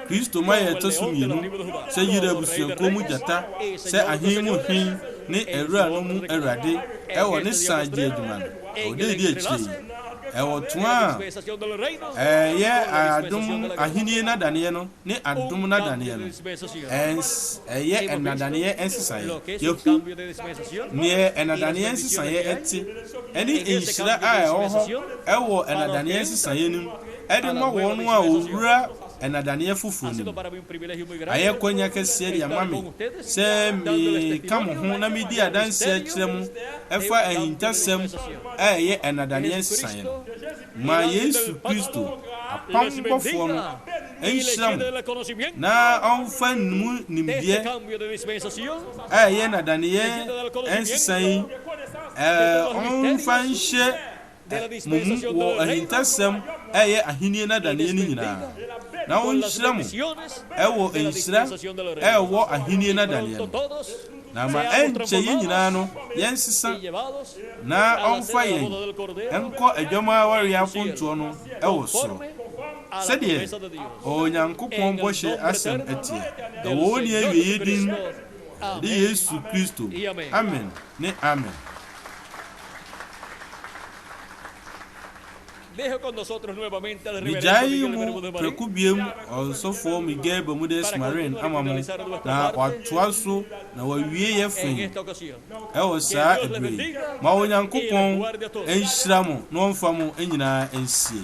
Kristo mayɛ ɛtɔ so mmienu sɛ Yuda abusuakuo mu gyata sɛ ahen mu hene ne ɛwura no mu Awurade ɛwɔ ne sangye adwuma no ɔdedi akyire ɛwɔ toa ɛyɛ adom ahenni nadaneɛ no ne adom nadaneɛ no ɛyɛ ɛnadaneɛ ɛnsesaeɛ yɛhu neɛ ɛnadaneɛ ɛnsesaeɛ ɛte ɛne nhyira a ɛwɔ hɔ ɛwɔ ɛnadaneɛ ɛnsesaeɛ no mu ɛde ma wɔn a wɔwura ɛnadaneɛ foforɔ no ayɛ kwanya kɛseɛ de ama me sɛ meka mo ho na medi adanseɛ kyerɛ mu ɛfa ahintasɛm a ɛyɛ ɛnadaneɛ nsesaeɛ no ma Yesu Kristo apampɔfoɔ no ɛnhyira mo na ɔmfa mu nimdeɛ a ɛyɛ nadaneɛ ɛnsesaeɛ ɔmfa nhyɛ mo mu wɔ ahintasɛm a ɛyɛ ahenni nadaneɛ no nyinaa na ɔnhyira mo ɛwɔ nhyira ɛwɔ ahenni nadaneɛ no na ma ɛnkyɛ yɛn nyinaa no yɛnsesa na ɔmfa yɛn ɛnkɔ adwama awareɛ apontoɔ no ɛwɔ soro sɛdeɛ Onyankopɔn bɔhyɛ asɛm ɛteɛ ɛwɔ ne awie din de Yesu Kristo amen ne amen. Mijai mu prekubiem ɔsɔfoɔ Miguel Bermudez Marin ama mo na watoa so na wawie yɛ fɛn ɛwɔ saa ebire ma Onyankopɔn ɛnhyira mo na ɔmfa mo nyinaa ɛnsie.